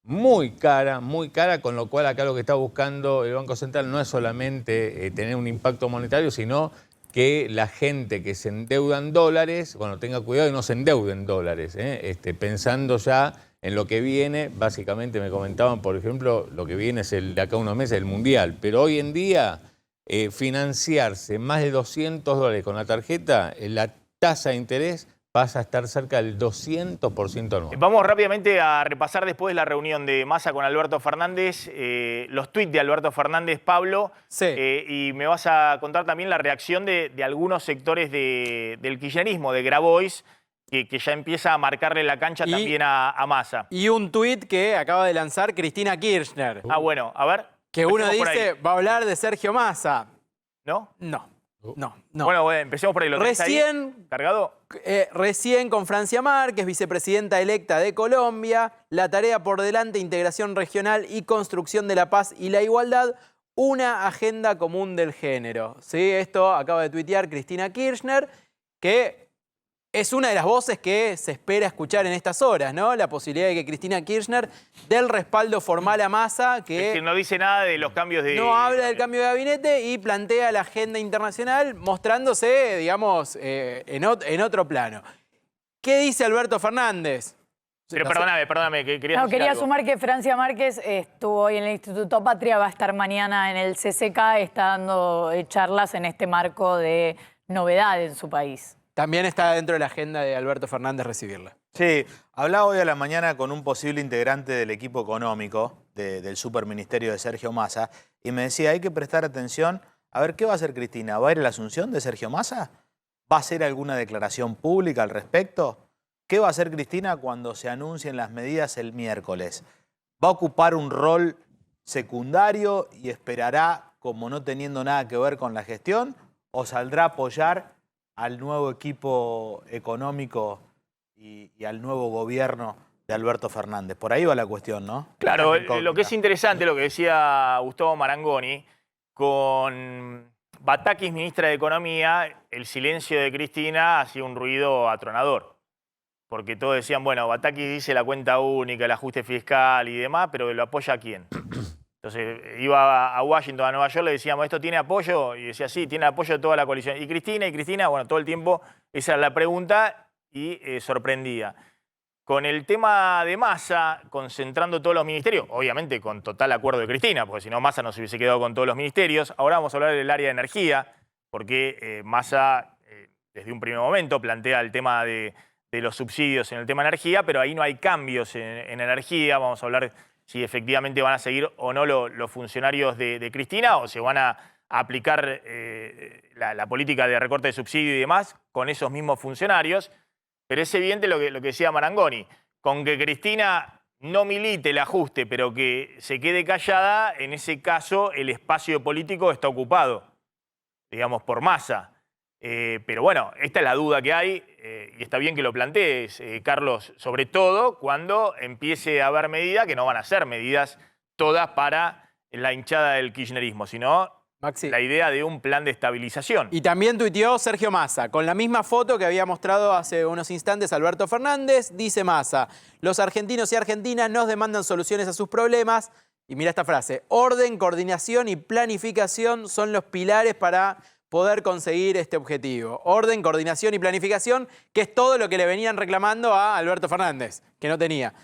muy cara, con lo cual acá lo que está buscando el Banco Central no es solamente tener un impacto monetario, sino que la gente que se endeuda en dólares, bueno, tenga cuidado y no se endeude en dólares, pensando ya en lo que viene. Básicamente me comentaban, por ejemplo, lo que viene es de acá a unos meses, el Mundial. Pero hoy en día, financiarse más de $200 con la tarjeta, la tasa de interés pasa a estar cerca del 200% anual. Vamos rápidamente a repasar después la reunión de Massa con Alberto Fernández, los tuits de Alberto Fernández, Pablo, y me vas a contar también la reacción de algunos sectores del kirchnerismo, de Grabois, que ya empieza a marcarle la cancha también a Massa. Y un tuit que acaba de lanzar Cristina Kirchner. Ah, bueno, a ver. Que uno dice, va a hablar de Sergio Massa. ¿No? No. Bueno, empecemos por ahí. ¿Lo tenés ahí cargado? Recién con Francia Márquez, vicepresidenta electa de Colombia, la tarea por delante, integración regional y construcción de la paz y la igualdad, una agenda común del género. ¿Sí? Esto acaba de tuitear Cristina Kirchner, que es una de las voces que se espera escuchar en estas horas, ¿no? La posibilidad de que Cristina Kirchner dé el respaldo formal a Massa, que no dice nada de los cambios de... No habla del cambio de gabinete y plantea la agenda internacional mostrándose, digamos, en otro plano. ¿Qué dice Alberto Fernández? Pero perdóname, que quería decir quería algo. sumar que Francia Márquez estuvo hoy en el Instituto Patria, va a estar mañana en el CCK, está dando charlas en este marco de novedad en su país. También está dentro de la agenda de Alberto Fernández recibirla. Sí, hablaba hoy a la mañana con un posible integrante del equipo económico del superministerio de Sergio Massa y me decía, hay que prestar atención a ver qué va a hacer Cristina. ¿Va a ir a la asunción de Sergio Massa? ¿Va a hacer alguna declaración pública al respecto? ¿Qué va a hacer Cristina cuando se anuncien las medidas el miércoles? ¿Va a ocupar un rol secundario y esperará como no teniendo nada que ver con la gestión? ¿O saldrá a apoyar al nuevo equipo económico y al nuevo gobierno de Alberto Fernández? Por ahí va la cuestión, ¿no? Claro, lo que es interesante, lo que decía Gustavo Marangoni, con Batakis, ministra de Economía, el silencio de Cristina ha sido un ruido atronador. Porque todos decían, bueno, Batakis dice la cuenta única, el ajuste fiscal y demás, pero ¿lo apoya a quién? Entonces iba a Washington, a Nueva York, le decíamos, ¿esto tiene apoyo? Y decía, sí, tiene apoyo de toda la coalición. Y Cristina, bueno, todo el tiempo esa era la pregunta y sorprendía. Con el tema de Massa, concentrando todos los ministerios, obviamente con total acuerdo de Cristina, porque si no Massa no se hubiese quedado con todos los ministerios. Ahora vamos a hablar del área de energía, porque Massa desde un primer momento plantea el tema de los subsidios en el tema de energía, pero ahí no hay cambios en energía. Vamos a hablar si efectivamente van a seguir o no los funcionarios de Cristina o se van a aplicar la política de recorte de subsidio y demás con esos mismos funcionarios. Pero es evidente lo que decía Marangoni, con que Cristina no milite el ajuste, pero que se quede callada, en ese caso el espacio político está ocupado, digamos, por Massa. Pero bueno, esta es la duda que hay y está bien que lo plantees, Carlos, sobre todo cuando empiece a haber medidas que no van a ser medidas todas para la hinchada del kirchnerismo, sino Maxi, la idea de un plan de estabilización. y también tuiteó Sergio Massa, con la misma foto que había mostrado hace unos instantes Alberto Fernández. Dice Massa, los argentinos y argentinas nos demandan soluciones a sus problemas. Y mira esta frase, orden, coordinación y planificación son los pilares para poder conseguir este objetivo. Orden, coordinación y planificación, que es todo lo que le venían reclamando a Alberto Fernández, que no tenía.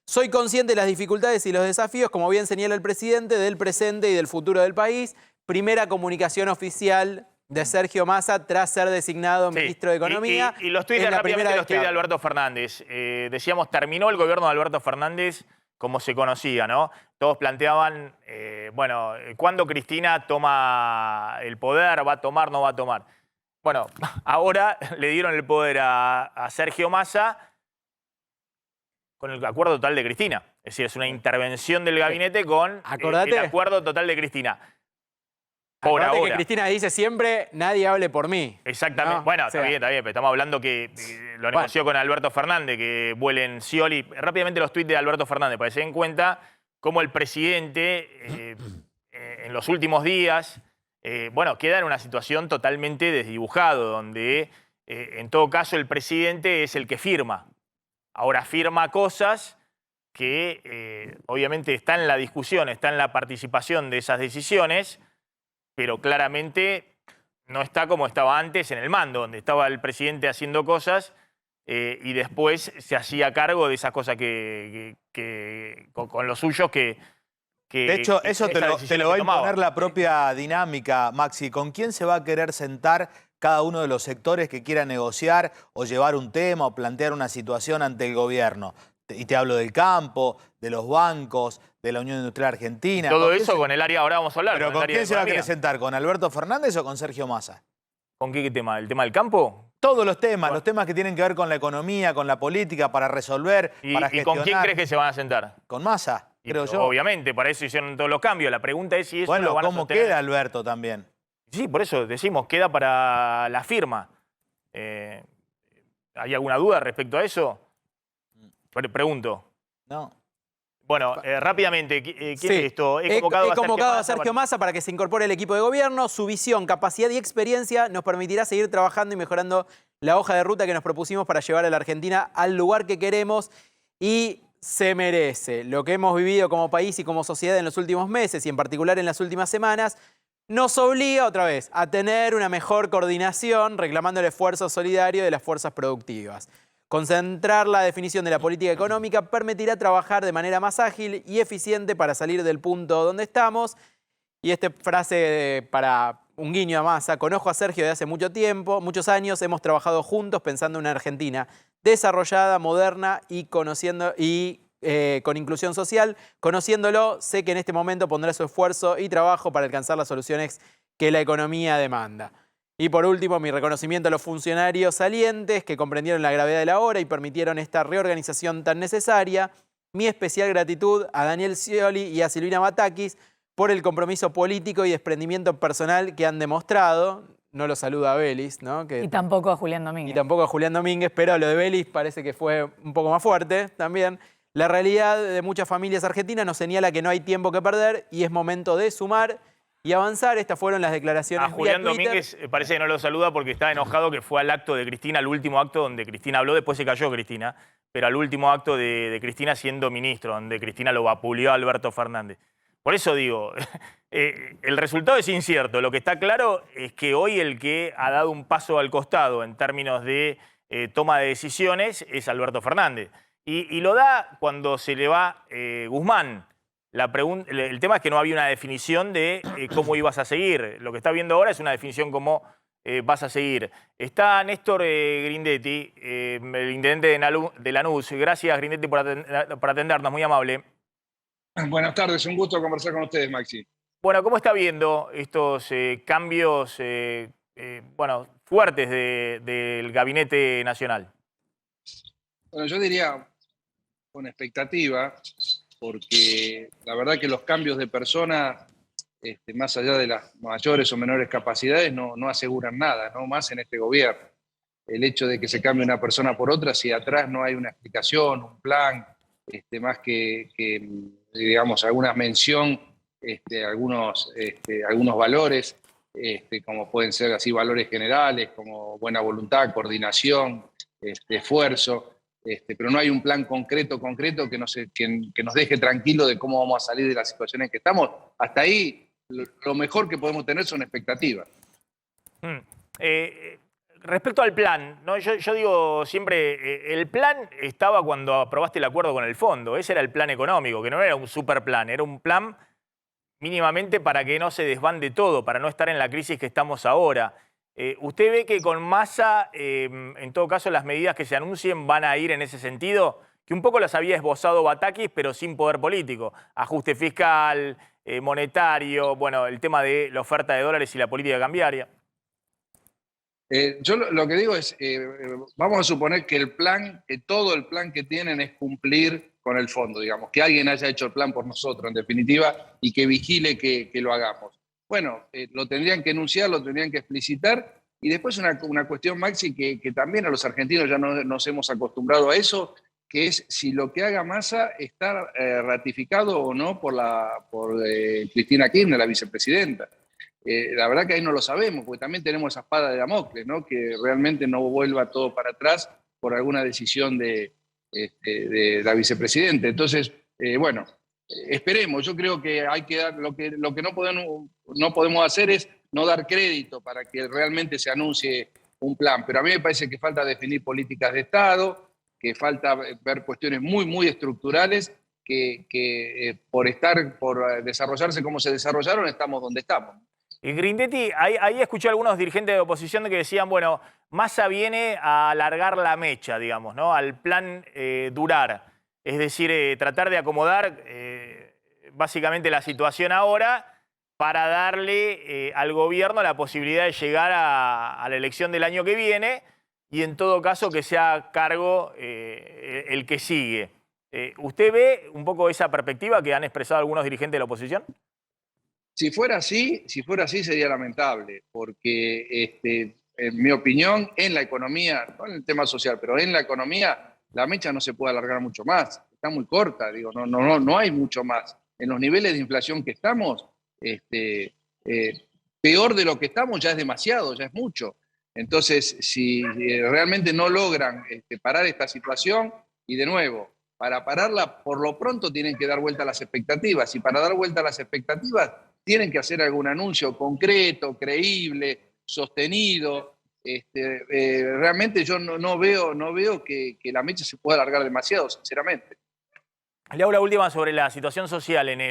Soy consciente de las dificultades y los desafíos, como bien señala el presidente, del presente y del futuro del país. Primera comunicación oficial de Sergio Massa tras ser designado ministro de Economía. Y los tuits rápidamente, los tuits de Alberto Fernández. Decíamos, terminó el gobierno de Alberto Fernández como se conocía, ¿no? Todos planteaban, bueno, ¿cuándo Cristina toma el poder? ¿Va a tomar, no va a tomar? Bueno, ahora le dieron el poder a Sergio Massa con el acuerdo total de Cristina. Es decir, es una intervención del gabinete con el acuerdo total de Cristina. Por ahora. Que Cristina dice siempre, nadie hable por mí. Exactamente. ¿No? Bueno, está bien, pero estamos hablando que lo negoció con Alberto Fernández, que vuelen Scioli. Rápidamente los tuits de Alberto Fernández, para que se den cuenta cómo el presidente en los últimos días, bueno, queda en una situación totalmente desdibujado, donde en todo caso el presidente es el que firma. Ahora firma cosas que obviamente están en la discusión, están en la participación de esas decisiones, pero claramente no está como estaba antes en el mando, donde estaba el presidente haciendo cosas y después se hacía cargo de esas cosas con los suyos que de hecho, eso te lo va a imponer la propia dinámica, Maxi. ¿Con quién se va a querer sentar cada uno de los sectores que quiera negociar o llevar un tema o plantear una situación ante el gobierno? Y te hablo del campo, de los bancos, de la Unión Industrial Argentina. Todo eso con el área, ahora vamos a hablar. ¿Pero con quién se va a querer sentar? ¿Con Alberto Fernández o con Sergio Massa? ¿Con qué tema? ¿El tema del campo? Todos los temas, los temas que tienen que ver con la economía, con la política, para resolver, para gestionar. ¿Y con quién crees que se van a sentar? Con Massa, creo yo. Obviamente, para eso hicieron todos los cambios. La pregunta es si eso lo van a sostener. ¿Cómo queda Alberto también? Sí, por eso decimos, queda para la firma. ¿Hay alguna duda respecto a eso? Pregunto. No. Bueno, rápidamente, ¿qué es esto? He convocado a Sergio Massa para que se incorpore al equipo de gobierno. Su visión, capacidad y experiencia nos permitirá seguir trabajando y mejorando la hoja de ruta que nos propusimos para llevar a la Argentina al lugar que queremos y se merece. Lo que hemos vivido como país y como sociedad en los últimos meses y en particular en las últimas semanas nos obliga otra vez a tener una mejor coordinación reclamando el esfuerzo solidario de las fuerzas productivas. Concentrar la definición de la política económica permitirá trabajar de manera más ágil y eficiente para salir del punto donde estamos. Y esta frase para un guiño a Massa, conozco a Sergio de hace mucho tiempo, muchos años, hemos trabajado juntos pensando en una Argentina desarrollada, moderna y con inclusión social. Conociéndolo, sé que en este momento pondrá su esfuerzo y trabajo para alcanzar las soluciones que la economía demanda. Y por último, mi reconocimiento a los funcionarios salientes que comprendieron la gravedad de la hora y permitieron esta reorganización tan necesaria. Mi especial gratitud a Daniel Scioli y a Silvina Batakis por el compromiso político y desprendimiento personal que han demostrado. No lo saluda a Vélez, ¿no? Y tampoco a Julián Domínguez. Y tampoco a Julián Domínguez, pero lo de Vélez parece que fue un poco más fuerte también. La realidad de muchas familias argentinas nos señala que no hay tiempo que perder y es momento de sumar y avanzar. Estas fueron las declaraciones a Julián Domínguez parece que no lo saluda porque está enojado que fue al acto de Cristina, al último acto donde Cristina habló, después se cayó Cristina, pero al último acto de Cristina siendo ministro, donde Cristina lo vapuleó a Alberto Fernández. Por eso digo, el resultado es incierto. Lo que está claro es que hoy el que ha dado un paso al costado en términos de toma de decisiones es Alberto Fernández. Y lo da cuando se le va Guzmán. El tema es que no había una definición de cómo ibas a seguir. Lo que está viendo ahora es una definición cómo vas a seguir. Está Néstor Grindetti, el intendente de Lanús. Gracias, Grindetti, por atendernos, muy amable. Buenas tardes, un gusto conversar con ustedes, Maxi. Bueno, ¿cómo está viendo estos cambios bueno, fuertes del Gabinete Nacional? Bueno, yo diría con expectativa, porque la verdad que los cambios de persona, más allá de las mayores o menores capacidades, no aseguran nada, no más en este gobierno. El hecho de que se cambie una persona por otra, si atrás no hay una explicación, un plan, más que digamos, alguna mención, algunos valores, como pueden ser así valores generales, como buena voluntad, coordinación, esfuerzo, pero no hay un plan concreto que nos deje tranquilo de cómo vamos a salir de la situación en que estamos. Hasta ahí, lo mejor que podemos tener son expectativas. Respecto al plan, ¿no? Yo digo siempre, el plan estaba cuando aprobaste el acuerdo con el fondo. Ese era el plan económico, que no era un super plan, era un plan mínimamente para que no se desbande todo, para no estar en la crisis que estamos ahora. ¿Usted ve que con Massa, en todo caso, las medidas que se anuncien van a ir en ese sentido? Que un poco las había esbozado Batakis, pero sin poder político. Ajuste fiscal, monetario, bueno, el tema de la oferta de dólares y la política cambiaria. Yo lo que digo es, vamos a suponer que todo el plan que tienen es cumplir con el fondo, digamos, que alguien haya hecho el plan por nosotros, en definitiva, y que vigile que lo hagamos. Bueno, lo tendrían que enunciar, lo tendrían que explicitar, y después una cuestión, Maxi, que también a los argentinos ya nos hemos acostumbrado a eso, que es si lo que haga Massa está ratificado o no por Cristina Kirchner, la vicepresidenta. La verdad que ahí no lo sabemos, porque también tenemos esa espada de Damocles, ¿no? Que realmente no vuelva todo para atrás por alguna decisión de la vicepresidenta. Entonces, bueno, esperemos. Yo creo que hay que dar, lo que no podemos hacer es no dar crédito para que realmente se anuncie un plan. Pero a mí me parece que falta definir políticas de Estado, que falta ver cuestiones muy, muy estructurales, que por desarrollarse como se desarrollaron, estamos donde estamos. Y Grindetti, ahí escuché a algunos dirigentes de oposición que decían, bueno, Massa viene a alargar la mecha, digamos, ¿no? Al plan durar. Es decir, tratar de acomodar básicamente la situación ahora para darle al gobierno la posibilidad de llegar a la elección del año que viene y en todo caso que sea cargo el que sigue. ¿Usted ve un poco esa perspectiva que han expresado algunos dirigentes de la oposición? Si fuera así sería lamentable, porque en mi opinión, en la economía, no en el tema social, pero en la economía, la mecha no se puede alargar mucho más. Está muy corta, digo, no hay mucho más. En los niveles de inflación que estamos, peor de lo que estamos ya es demasiado, ya es mucho. Entonces, si realmente no logran parar esta situación, y de nuevo, para pararla, por lo pronto tienen que dar vuelta a las expectativas, y para dar vuelta a las expectativas, tienen que hacer algún anuncio concreto, creíble, sostenido. Realmente yo no veo que la mecha se pueda alargar demasiado, sinceramente. Le hago la última sobre la situación social en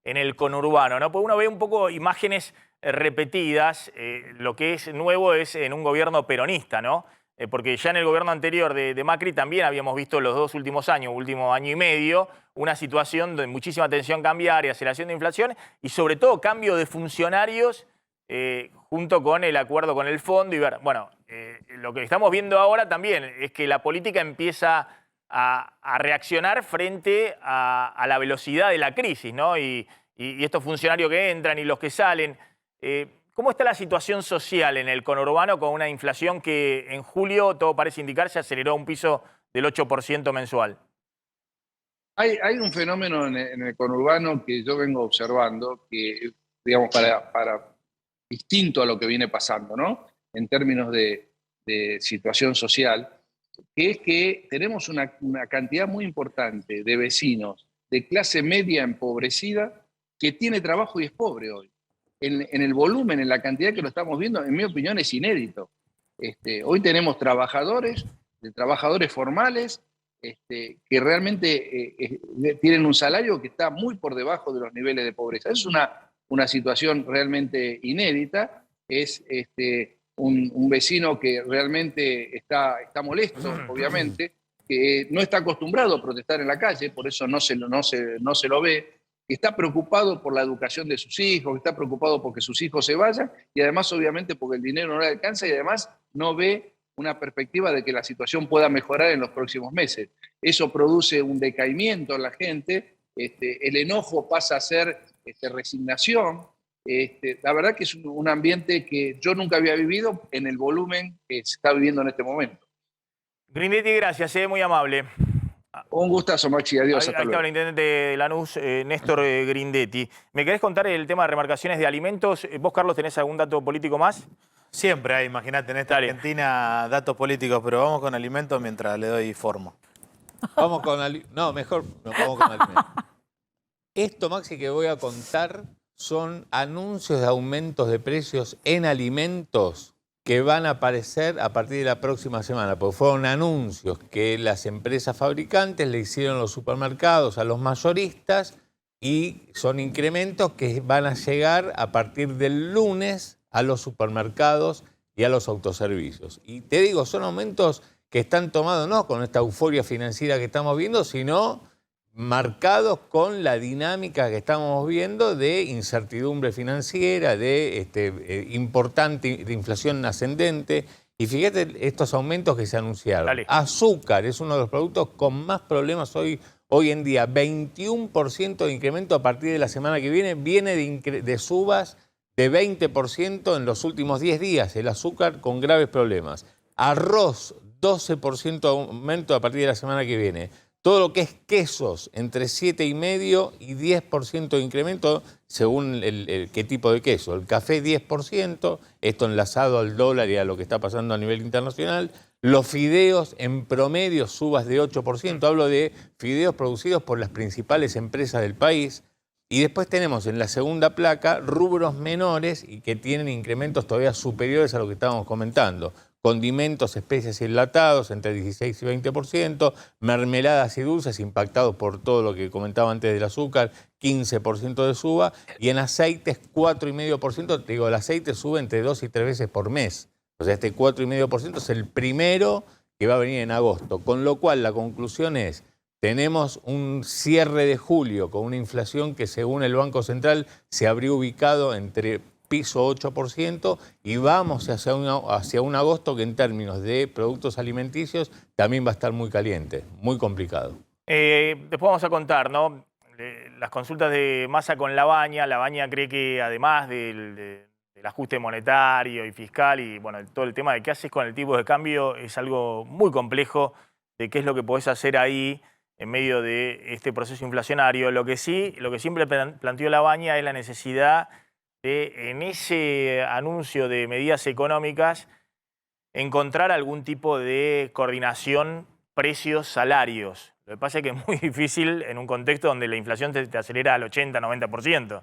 el conurbano, ¿no? Pues uno ve un poco imágenes repetidas. Lo que es nuevo es en un gobierno peronista, ¿no? Porque ya en el gobierno anterior de Macri también habíamos visto los dos últimos años, último año y medio, una situación de muchísima tensión cambiaria, aceleración de inflación y sobre todo cambio de funcionarios junto con el acuerdo con el fondo. Y ver, bueno, lo que estamos viendo ahora también es que la política empieza a reaccionar frente a la velocidad de la crisis, ¿no? Y estos funcionarios que entran y los que salen. ¿Cómo está la situación social en el conurbano con una inflación que en julio, todo parece indicar, se aceleró a un piso del 8% mensual? Hay un fenómeno en el conurbano que yo vengo observando, que, digamos, para distinto a lo que viene pasando, ¿no? En términos de situación social, que es que tenemos una cantidad muy importante de vecinos de clase media empobrecida, que tiene trabajo y es pobre hoy. En el volumen, en la cantidad que lo estamos viendo, en mi opinión es inédito. Hoy tenemos trabajadores formales que realmente tienen un salario que está muy por debajo de los niveles de pobreza. Es una situación realmente inédita. Es un vecino que realmente está molesto, obviamente, que no está acostumbrado a protestar en la calle, por eso no se lo ve, que está preocupado por la educación de sus hijos, que está preocupado porque sus hijos se vayan, y además, obviamente, porque el dinero no le alcanza, y además no ve una perspectiva de que la situación pueda mejorar en los próximos meses. Eso produce un decaimiento en la gente, el enojo pasa a ser resignación. La verdad que es un ambiente que yo nunca había vivido en el volumen que se está viviendo en este momento. Grindetti, gracias, muy amable. Un gustazo, Maxi, adiós. Ahí estaba el intendente de Lanús, Néstor Grindetti. ¿Me querés contar el tema de remarcaciones de alimentos? ¿Vos, Carlos, tenés algún dato político más? Siempre hay, imagínate, en esta Argentina datos políticos, pero vamos con alimentos mientras le doy forma. Vamos con alimentos. No, mejor nos vamos con alimentos. Esto, Maxi, que voy a contar son anuncios de aumentos de precios en alimentos que van a aparecer a partir de la próxima semana, porque fueron anuncios que las empresas fabricantes le hicieron a los supermercados, a los mayoristas, y son incrementos que van a llegar a partir del lunes a los supermercados y a los autoservicios. Y te digo, son aumentos que están tomados no con esta euforia financiera que estamos viendo, sino marcados con la dinámica que estamos viendo de incertidumbre financiera, de importante de inflación ascendente. Y fíjate estos aumentos que se anunciaron. Dale. Azúcar es uno de los productos con más problemas hoy en día. 21% de incremento a partir de la semana que viene. Viene de subas de 20% en los últimos 10 días. El azúcar con graves problemas. Arroz, 12% de aumento a partir de la semana que viene. Todo lo que es quesos, entre 7,5% y 10% de incremento, según qué tipo de queso. El café, 10%, esto enlazado al dólar y a lo que está pasando a nivel internacional. Los fideos, en promedio, subas de 8%. Hablo de fideos producidos por las principales empresas del país. Y después tenemos en la segunda placa rubros menores y que tienen incrementos todavía superiores a lo que estábamos comentando. Condimentos, especias y enlatados, entre 16 y 20%, mermeladas y dulces impactados por todo lo que comentaba antes del azúcar, 15% de suba, y en aceites 4,5%, te digo, el aceite sube entre 2 y 3 veces por mes. O sea, este 4,5% es el primero que va a venir en agosto, con lo cual la conclusión es, tenemos un cierre de julio con una inflación que según el Banco Central se habría ubicado entre piso 8% y vamos hacia un agosto que en términos de productos alimenticios también va a estar muy caliente, muy complicado. Después vamos a contar, ¿no? Las consultas de Massa con Labaña. Labaña cree que además del ajuste monetario y fiscal y bueno, todo el tema de qué haces con el tipo de cambio es algo muy complejo, de qué es lo que podés hacer ahí en medio de este proceso inflacionario. Lo que siempre planteó Labaña es la necesidad de, en ese anuncio de medidas económicas, encontrar algún tipo de coordinación precios-salarios. Lo que pasa es que es muy difícil en un contexto donde la inflación te acelera al 80-90%.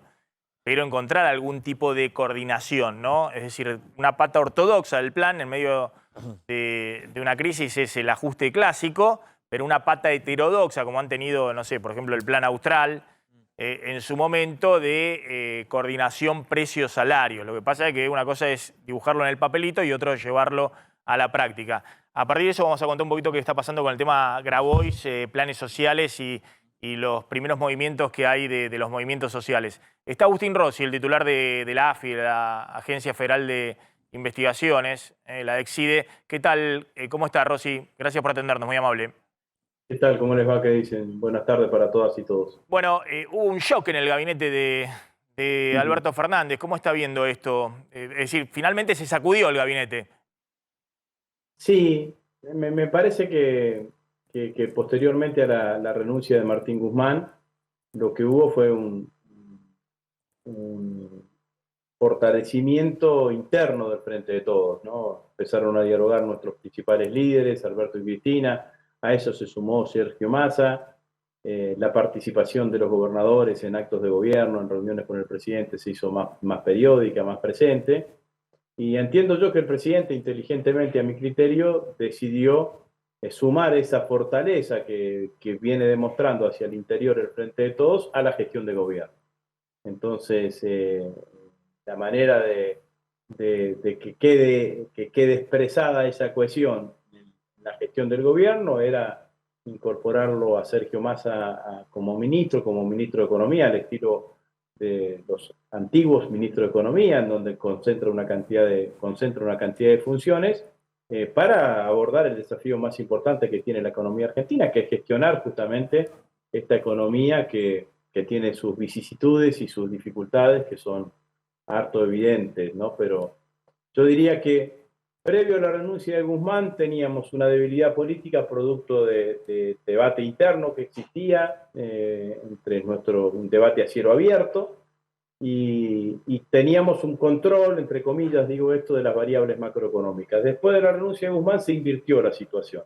Pero encontrar algún tipo de coordinación, ¿no? Es decir, una pata ortodoxa del plan en medio de una crisis es el ajuste clásico, pero una pata heterodoxa, como han tenido, no sé, por ejemplo, el plan austral, en su momento de coordinación precios-salarios. Lo que pasa es que una cosa es dibujarlo en el papelito y otro es llevarlo a la práctica. A partir de eso vamos a contar un poquito qué está pasando con el tema Grabois, planes sociales y los primeros movimientos que hay de los movimientos sociales. Está Agustín Rossi, el titular de la AFI, la Agencia Federal de Investigaciones, la EXIDE. ¿Qué tal? ¿Cómo está, Rossi? Gracias por atendernos, muy amable. ¿Qué tal? ¿Cómo les va? ¿Qué dicen? Buenas tardes para todas y todos. Bueno, hubo un shock en el gabinete de Alberto Fernández. ¿Cómo está viendo esto? Es decir, finalmente se sacudió el gabinete. Sí, me parece que posteriormente a la renuncia de Martín Guzmán, lo que hubo fue un fortalecimiento interno del Frente de Todos, ¿no? Empezaron a dialogar nuestros principales líderes, Alberto y Cristina. A eso se sumó Sergio Massa, La participación de los gobernadores en actos de gobierno, en reuniones con el presidente, se hizo más periódica, más presente. Y entiendo yo que el presidente, inteligentemente a mi criterio, decidió sumar esa fortaleza que viene demostrando hacia el interior el Frente de Todos a la gestión de gobierno. Entonces, la manera de que quede expresada esa cohesión en la gestión del gobierno era incorporarlo a Sergio Massa como ministro de Economía, al estilo de los antiguos ministros de Economía, en donde concentra una cantidad de funciones para abordar el desafío más importante que tiene la economía argentina, que es gestionar justamente esta economía que tiene sus vicisitudes y sus dificultades, que son harto evidentes, ¿no? Pero yo diría que previo a la renuncia de Guzmán teníamos una debilidad política producto de debate interno que existía entre un debate a cielo abierto, y teníamos un control, entre comillas, digo esto, de las variables macroeconómicas. Después de la renuncia de Guzmán se invirtió la situación.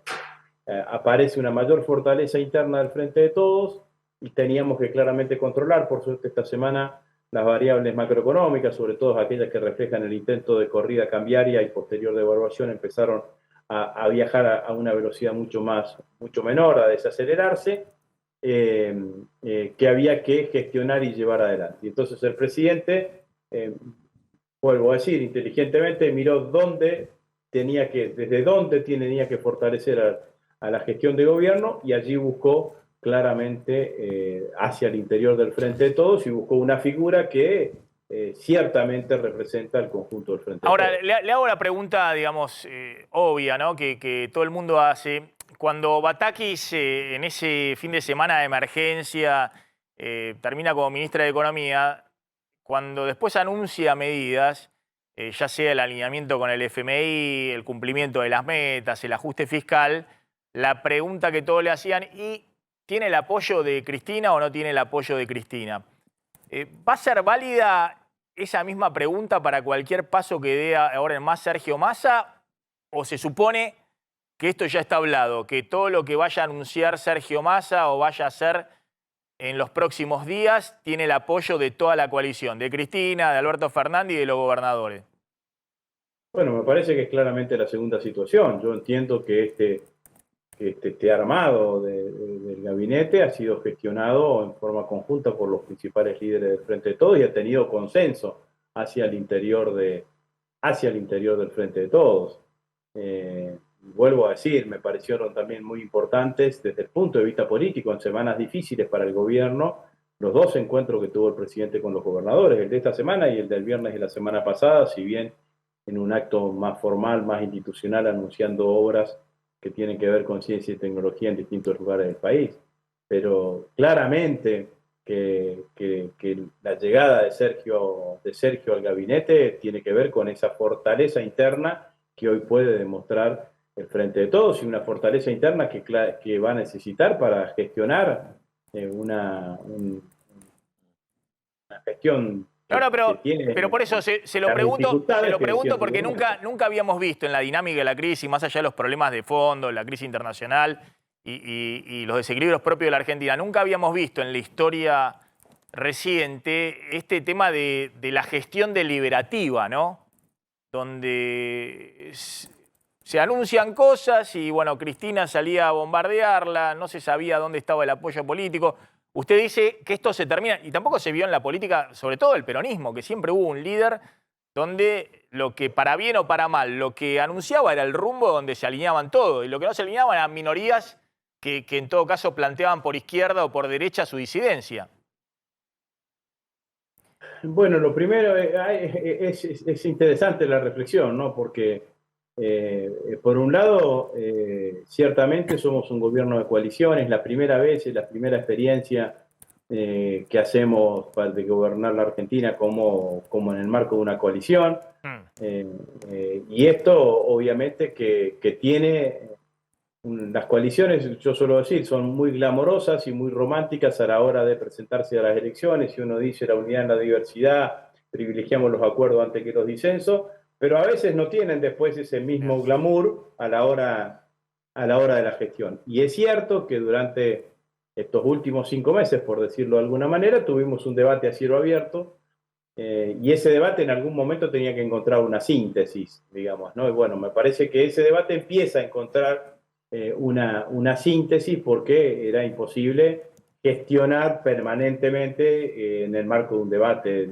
Aparece una mayor fortaleza interna del Frente de Todos y teníamos que claramente controlar, por suerte esta semana, las variables macroeconómicas, sobre todo aquellas que reflejan el intento de corrida cambiaria y posterior devaluación, empezaron a viajar a una velocidad mucho menor, a desacelerarse, que había que gestionar y llevar adelante. Y entonces el presidente, vuelvo a decir, inteligentemente miró desde dónde tenía que fortalecer a la gestión de gobierno, y allí buscó claramente hacia el interior del Frente de Todos, y buscó una figura que ciertamente representa el conjunto del Frente Ahora, de Todos. le hago la pregunta, digamos, obvia, ¿no? Que todo el mundo hace. Cuando Batakis, en ese fin de semana de emergencia, termina como ministra de Economía, cuando después anuncia medidas, ya sea el alineamiento con el FMI, el cumplimiento de las metas, el ajuste fiscal, la pregunta que todos le hacían, ¿y tiene el apoyo de Cristina o no tiene el apoyo de Cristina? ¿Va a ser válida esa misma pregunta para cualquier paso que dé ahora en más Sergio Massa? ¿O se supone que esto ya está hablado, que todo lo que vaya a anunciar Sergio Massa o vaya a hacer en los próximos días tiene el apoyo de toda la coalición, de Cristina, de Alberto Fernández y de los gobernadores? Bueno, me parece que es claramente la segunda situación. Yo entiendo que este armado del gabinete ha sido gestionado en forma conjunta por los principales líderes del Frente de Todos y ha tenido consenso hacia el interior del Frente de Todos. Vuelvo a decir, me parecieron también muy importantes desde el punto de vista político, en semanas difíciles para el gobierno, los dos encuentros que tuvo el presidente con los gobernadores, el de esta semana y el del viernes de la semana pasada, si bien en un acto más formal, más institucional, anunciando obras que tienen que ver con ciencia y tecnología en distintos lugares del país. Pero claramente que la llegada de Sergio al gabinete tiene que ver con esa fortaleza interna que hoy puede demostrar el Frente de Todos, y una fortaleza interna que va a necesitar para gestionar una gestión. Ahora, pero por eso se lo pregunto porque nunca habíamos visto en la dinámica de la crisis, más allá de los problemas de fondo, la crisis internacional y los desequilibrios propios de la Argentina, nunca habíamos visto en la historia reciente este tema de la gestión deliberativa, ¿no? Donde se anuncian cosas y, bueno, Cristina salía a bombardearla, no se sabía dónde estaba el apoyo político. Usted dice que esto se termina, y tampoco se vio en la política, sobre todo el peronismo, que siempre hubo un líder donde lo que para bien o para mal, lo que anunciaba era el rumbo donde se alineaban todos, y lo que no se alineaban eran minorías que en todo caso planteaban por izquierda o por derecha su disidencia. Bueno, lo primero es interesante la reflexión, ¿no? Porque por un lado, ciertamente somos un gobierno de coalición, es la primera vez, es la primera experiencia que hacemos de gobernar la Argentina como en el marco de una coalición. Y esto obviamente que tiene las coaliciones, yo suelo decir, son muy glamorosas y muy románticas a la hora de presentarse a las elecciones, y uno dice la unidad en la diversidad, privilegiamos los acuerdos antes que los disensos, pero a veces no tienen después ese mismo glamour a la hora de la gestión. Y es cierto que durante estos últimos 5 meses, por decirlo de alguna manera, tuvimos un debate a cielo abierto, y ese debate en algún momento tenía que encontrar una síntesis, digamos, ¿no? Y bueno, me parece que ese debate empieza a encontrar una síntesis porque era imposible gestionar permanentemente en el marco de un debate.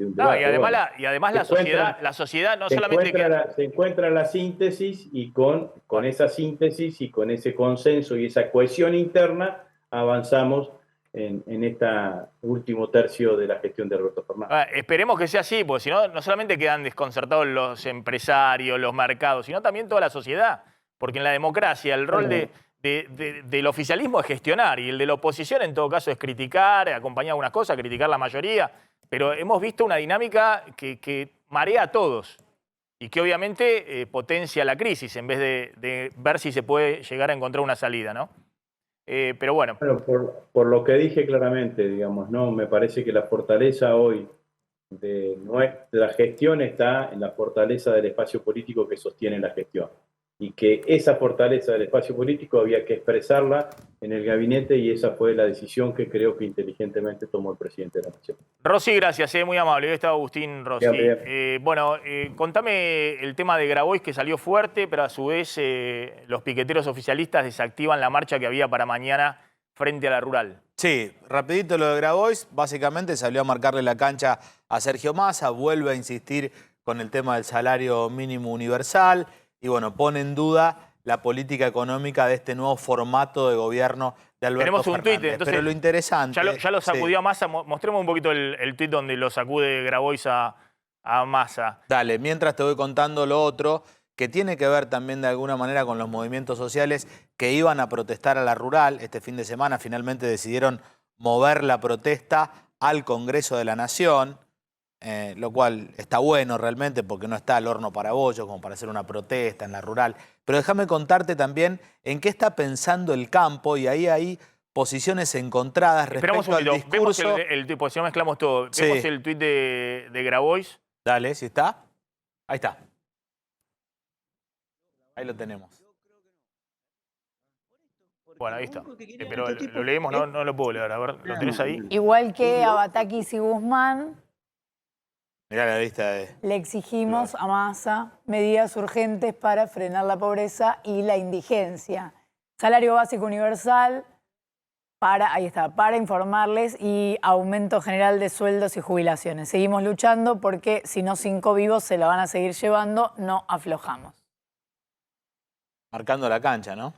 Y además la sociedad no solamente... Se encuentra la síntesis y con esa síntesis y con ese consenso y esa cohesión interna avanzamos en este último tercio de la gestión de Alberto Fernández. Esperemos que sea así, porque si no, no solamente quedan desconcertados los empresarios, los mercados, sino también toda la sociedad. Porque en la democracia el rol del oficialismo es gestionar y el de la oposición en todo caso es criticar, acompañar algunas cosas, criticar la mayoría. Pero hemos visto una dinámica que marea a todos y que obviamente potencia la crisis en vez de ver si se puede llegar a encontrar una salida, ¿no? Pero bueno. Por lo que dije claramente, digamos, ¿no? Me parece que la fortaleza hoy de nuestra gestión está en la fortaleza del espacio político que sostiene la gestión. Y que esa fortaleza del espacio político había que expresarla en el gabinete y esa fue la decisión que creo que inteligentemente tomó el presidente de la Nación. Rossi, gracias, muy amable. Hoy está Agustín Rossi. Contame el tema de Grabois que salió fuerte, pero a su vez los piqueteros oficialistas desactivan la marcha que había para mañana frente a la rural. Sí, rapidito lo de Grabois, básicamente salió a marcarle la cancha a Sergio Massa, vuelve a insistir con el tema del salario mínimo universal. Y bueno, pone en duda la política económica de este nuevo formato de gobierno de Alberto Fernández. Tenemos un tuit, entonces, pero lo interesante... Ya lo sacudió a Massa. Mostremos un poquito el tuit donde lo sacude Grabois a Massa. Dale, mientras te voy contando lo otro, que tiene que ver también de alguna manera con los movimientos sociales que iban a protestar a la rural. Este fin de semana finalmente decidieron mover la protesta al Congreso de la Nación. Lo cual está bueno realmente porque no está al horno para bollos como para hacer una protesta en la rural. Pero déjame contarte también en qué está pensando el campo y ahí hay posiciones encontradas respecto al discurso. Vemos si no mezclamos todo. Sí. Vemos el tuit de Grabois. Dale, ¿sí está? Ahí está. Ahí lo tenemos. Bueno, ahí está. Pero lo leemos, no lo puedo leer. A ver, ¿lo tenés ahí? Igual que a Batakis y Guzmán... Mirá la lista de... Le exigimos a Massa medidas urgentes para frenar la pobreza y la indigencia. Salario básico universal para informarles y aumento general de sueldos y jubilaciones. Seguimos luchando porque si no 5 vivos se la van a seguir llevando, no aflojamos. Marcando la cancha, ¿no?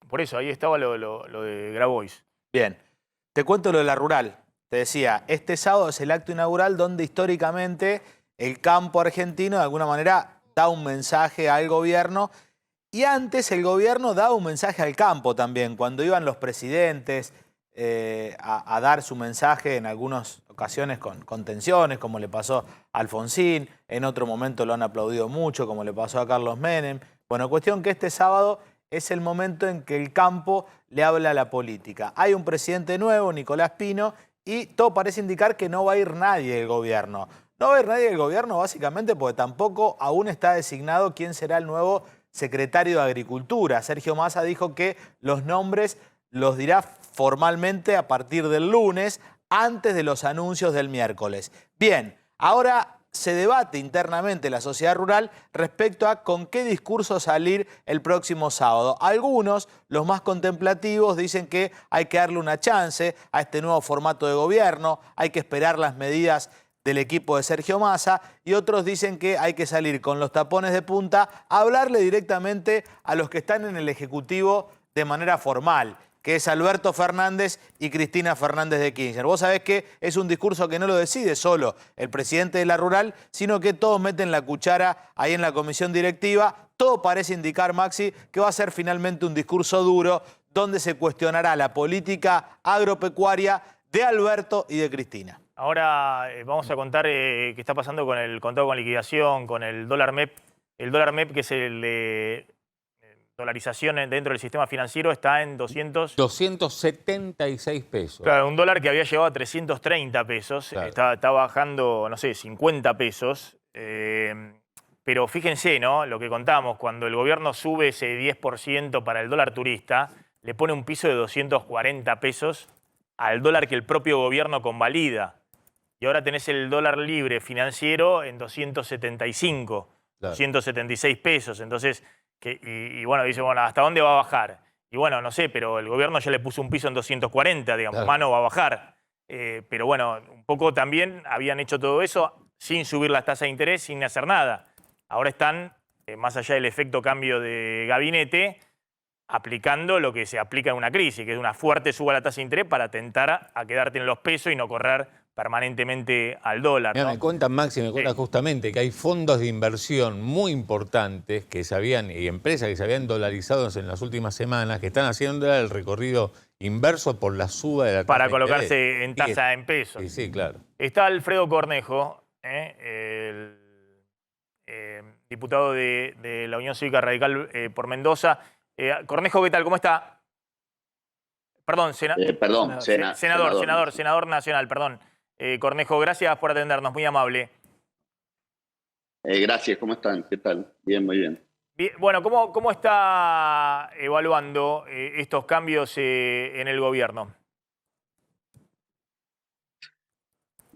Por eso, ahí estaba lo de Grabois. Bien. Te cuento lo de la rural. Te decía, este sábado es el acto inaugural donde históricamente el campo argentino de alguna manera da un mensaje al gobierno y antes el gobierno daba un mensaje al campo también. Cuando iban los presidentes a dar su mensaje en algunas ocasiones con tensiones, como le pasó a Alfonsín, en otro momento lo han aplaudido mucho, como le pasó a Carlos Menem. Bueno, cuestión que este sábado es el momento en que el campo le habla a la política. Hay un presidente nuevo, Nicolás Pino, y todo parece indicar que no va a ir nadie del gobierno. No va a ir nadie del gobierno básicamente porque tampoco aún está designado quién será el nuevo secretario de Agricultura. Sergio Massa dijo que los nombres los dirá formalmente a partir del lunes, antes de los anuncios del miércoles. Bien, ahora se debate internamente la sociedad rural respecto a con qué discurso salir el próximo sábado. Algunos, los más contemplativos, dicen que hay que darle una chance a este nuevo formato de gobierno, hay que esperar las medidas del equipo de Sergio Massa, y otros dicen que hay que salir con los tapones de punta a hablarle directamente a los que están en el Ejecutivo de manera formal, que es Alberto Fernández y Cristina Fernández de Kirchner. Vos sabés que es un discurso que no lo decide solo el presidente de la rural, sino que todos meten la cuchara ahí en la comisión directiva. Todo parece indicar, Maxi, que va a ser finalmente un discurso duro donde se cuestionará la política agropecuaria de Alberto y de Cristina. Ahora vamos a contar qué está pasando con el contado con liquidación, con el dólar MEP. El dólar MEP, que es el de dolarización dentro del sistema financiero, está en 276 pesos. Claro, un dólar que había llegado a 330 pesos. Claro. Está bajando, no sé, 50 pesos. Pero fíjense, ¿no? Lo que contamos, cuando el gobierno sube ese 10% para el dólar turista, le pone un piso de 240 pesos al dólar que el propio gobierno convalida. Y ahora tenés el dólar libre financiero en 275, claro, 276 pesos. Entonces, y bueno, dice, bueno, ¿hasta dónde va a bajar? Y bueno, no sé, pero el gobierno ya le puso un piso en 240, digamos, claro, más no va a bajar. Pero bueno, un poco también habían hecho todo eso sin subir las tasas de interés, sin hacer nada. Ahora están, más allá del efecto cambio de gabinete, aplicando lo que se aplica en una crisis, que es una fuerte suba a la tasa de interés para tentar a quedarte en los pesos y no correr permanentemente al dólar, ¿no? Me cuentan, Maxi, me cuentan justamente que hay fondos de inversión muy importantes que y empresas que se habían dolarizado en las últimas semanas, que están haciendo el recorrido inverso por la suba de la tasa para de colocarse interés. en tasa en pesos. Sí, sí, claro. Está Alfredo Cornejo, el diputado de la Unión Cívica Radical por Mendoza. Cornejo, ¿qué tal? ¿Cómo está? Perdón, senador nacional, perdón. Cornejo, gracias por atendernos, muy amable. Gracias, ¿cómo están? ¿Qué tal? Bien, muy bien. Bueno, ¿cómo está evaluando estos cambios en el gobierno?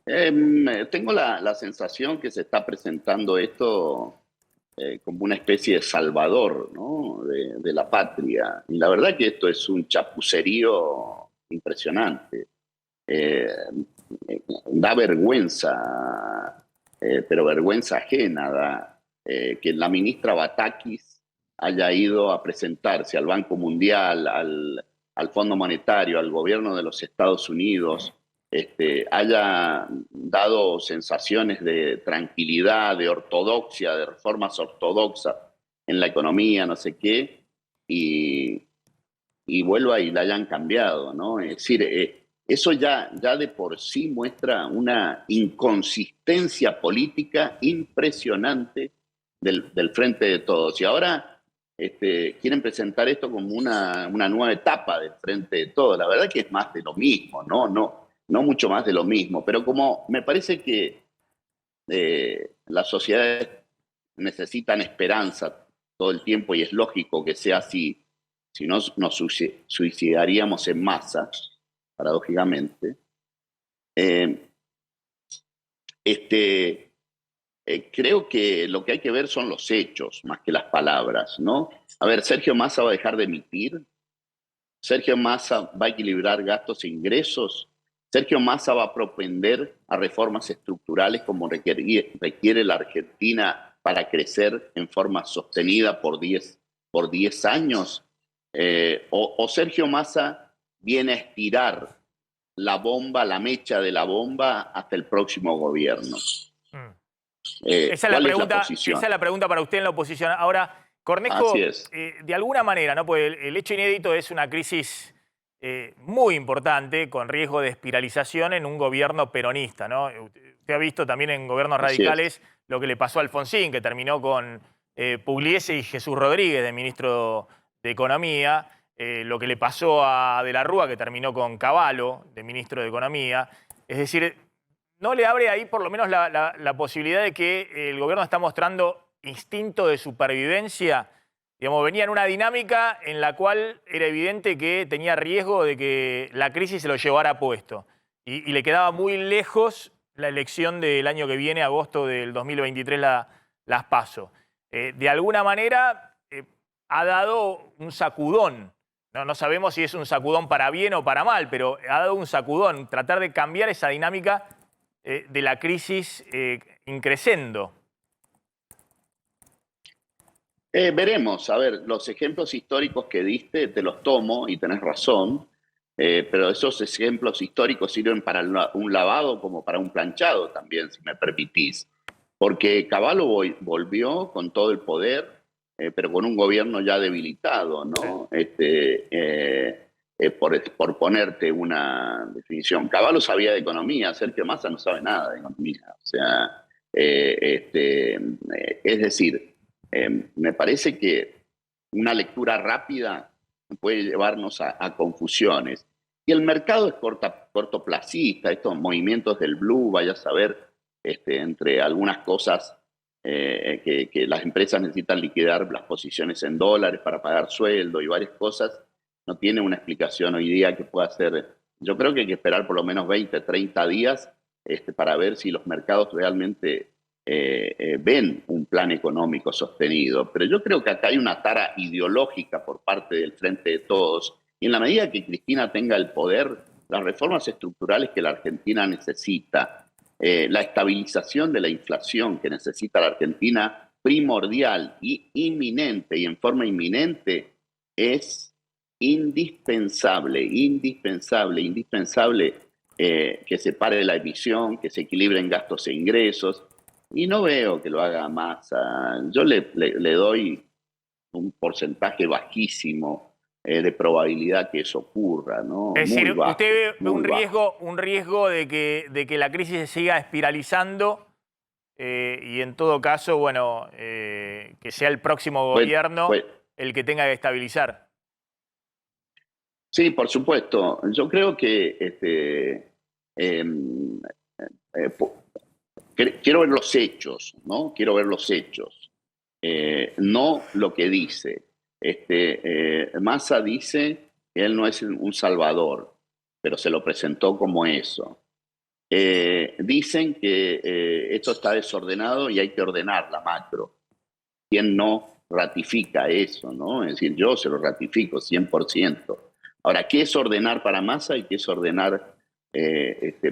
Tengo la sensación que se está presentando esto como una especie de salvador, ¿no? de la patria. Y la verdad que esto es un chapucerío impresionante. Da vergüenza, pero vergüenza ajena da que la ministra Batakis haya ido a presentarse al Banco Mundial, al Fondo Monetario, al gobierno de los Estados Unidos, haya dado sensaciones de tranquilidad, de ortodoxia, de reformas ortodoxas en la economía, no sé qué, y vuelva y la hayan cambiado, ¿no? Es decir, eso ya de por sí muestra una inconsistencia política impresionante del Frente de Todos. Y ahora quieren presentar esto como una nueva etapa del Frente de Todos. La verdad que es más de lo mismo, no mucho más de lo mismo. Pero como me parece que las sociedades necesitan esperanza todo el tiempo, y es lógico que sea así, si no nos suicidaríamos en masa, paradójicamente. Creo que lo que hay que ver son los hechos más que las palabras, ¿no? A ver, Sergio Massa va a dejar de emitir, Sergio Massa va a equilibrar gastos e ingresos, Sergio Massa va a propender a reformas estructurales como requiere la Argentina para crecer en forma sostenida por 10 años, o Sergio Massa viene a estirar la mecha de la bomba hasta el próximo gobierno. Esa es la pregunta para usted en la oposición. Ahora, Cornejo, de alguna manera, ¿no? Porque el hecho inédito es una crisis muy importante, con riesgo de espiralización en un gobierno peronista, ¿no? Usted ha visto también en gobiernos radicales lo que le pasó a Alfonsín, que terminó con Pugliese y Jesús Rodríguez, de ministro de Economía, lo que le pasó a De la Rúa, que terminó con Cavallo, de ministro de Economía. Es decir, ¿no le abre ahí por lo menos la posibilidad de que el gobierno está mostrando instinto de supervivencia? Digamos, venía en una dinámica en la cual era evidente que tenía riesgo de que la crisis se lo llevara puesto. Y le quedaba muy lejos la elección del año que viene, agosto del 2023, las PASO. De alguna manera ha dado un sacudón. No sabemos si es un sacudón para bien o para mal, pero ha dado un sacudón. Tratar de cambiar esa dinámica de la crisis increciendo. Veremos. A ver, los ejemplos históricos que diste te los tomo y tenés razón, pero esos ejemplos históricos sirven para un lavado como para un planchado también, si me permitís. Porque Cavallo volvió con todo el poder, pero con un gobierno ya debilitado, ¿no? Por ponerte una definición. Cavallo sabía de economía, Sergio Massa no sabe nada de economía. O sea, es decir, me parece que una lectura rápida puede llevarnos a confusiones. Y el mercado es cortoplacista, estos movimientos del blue, vaya a saber, entre algunas cosas que las empresas necesitan liquidar las posiciones en dólares para pagar sueldo y varias cosas, no tiene una explicación hoy día que pueda ser. Yo creo que hay que esperar por lo menos 20, 30 días para ver si los mercados realmente ven un plan económico sostenido. Pero yo creo que acá hay una tara ideológica por parte del Frente de Todos. Y en la medida que Cristina tenga el poder, las reformas estructurales que la Argentina necesita, la estabilización de la inflación que necesita la Argentina, primordial y inminente, y en forma inminente, es indispensable que se pare la emisión, que se equilibren gastos e ingresos. Y no veo que lo haga Massa. Yo le doy un porcentaje bajísimo de probabilidad que eso ocurra, ¿no? Es decir, bajo, ¿usted ve un riesgo de que la crisis se siga espiralizando y en todo caso, bueno, que sea el próximo gobierno el que tenga que estabilizar? Sí, por supuesto. Yo creo que quiero ver los hechos, ¿no? Quiero ver los hechos, no lo que dice. Massa dice que él no es un salvador, pero se lo presentó como eso. Dicen que esto está desordenado y hay que ordenar la macro. ¿Quién no ratifica eso, no? Es decir, yo se lo ratifico 100%. Ahora, ¿qué es ordenar para Massa y qué es ordenar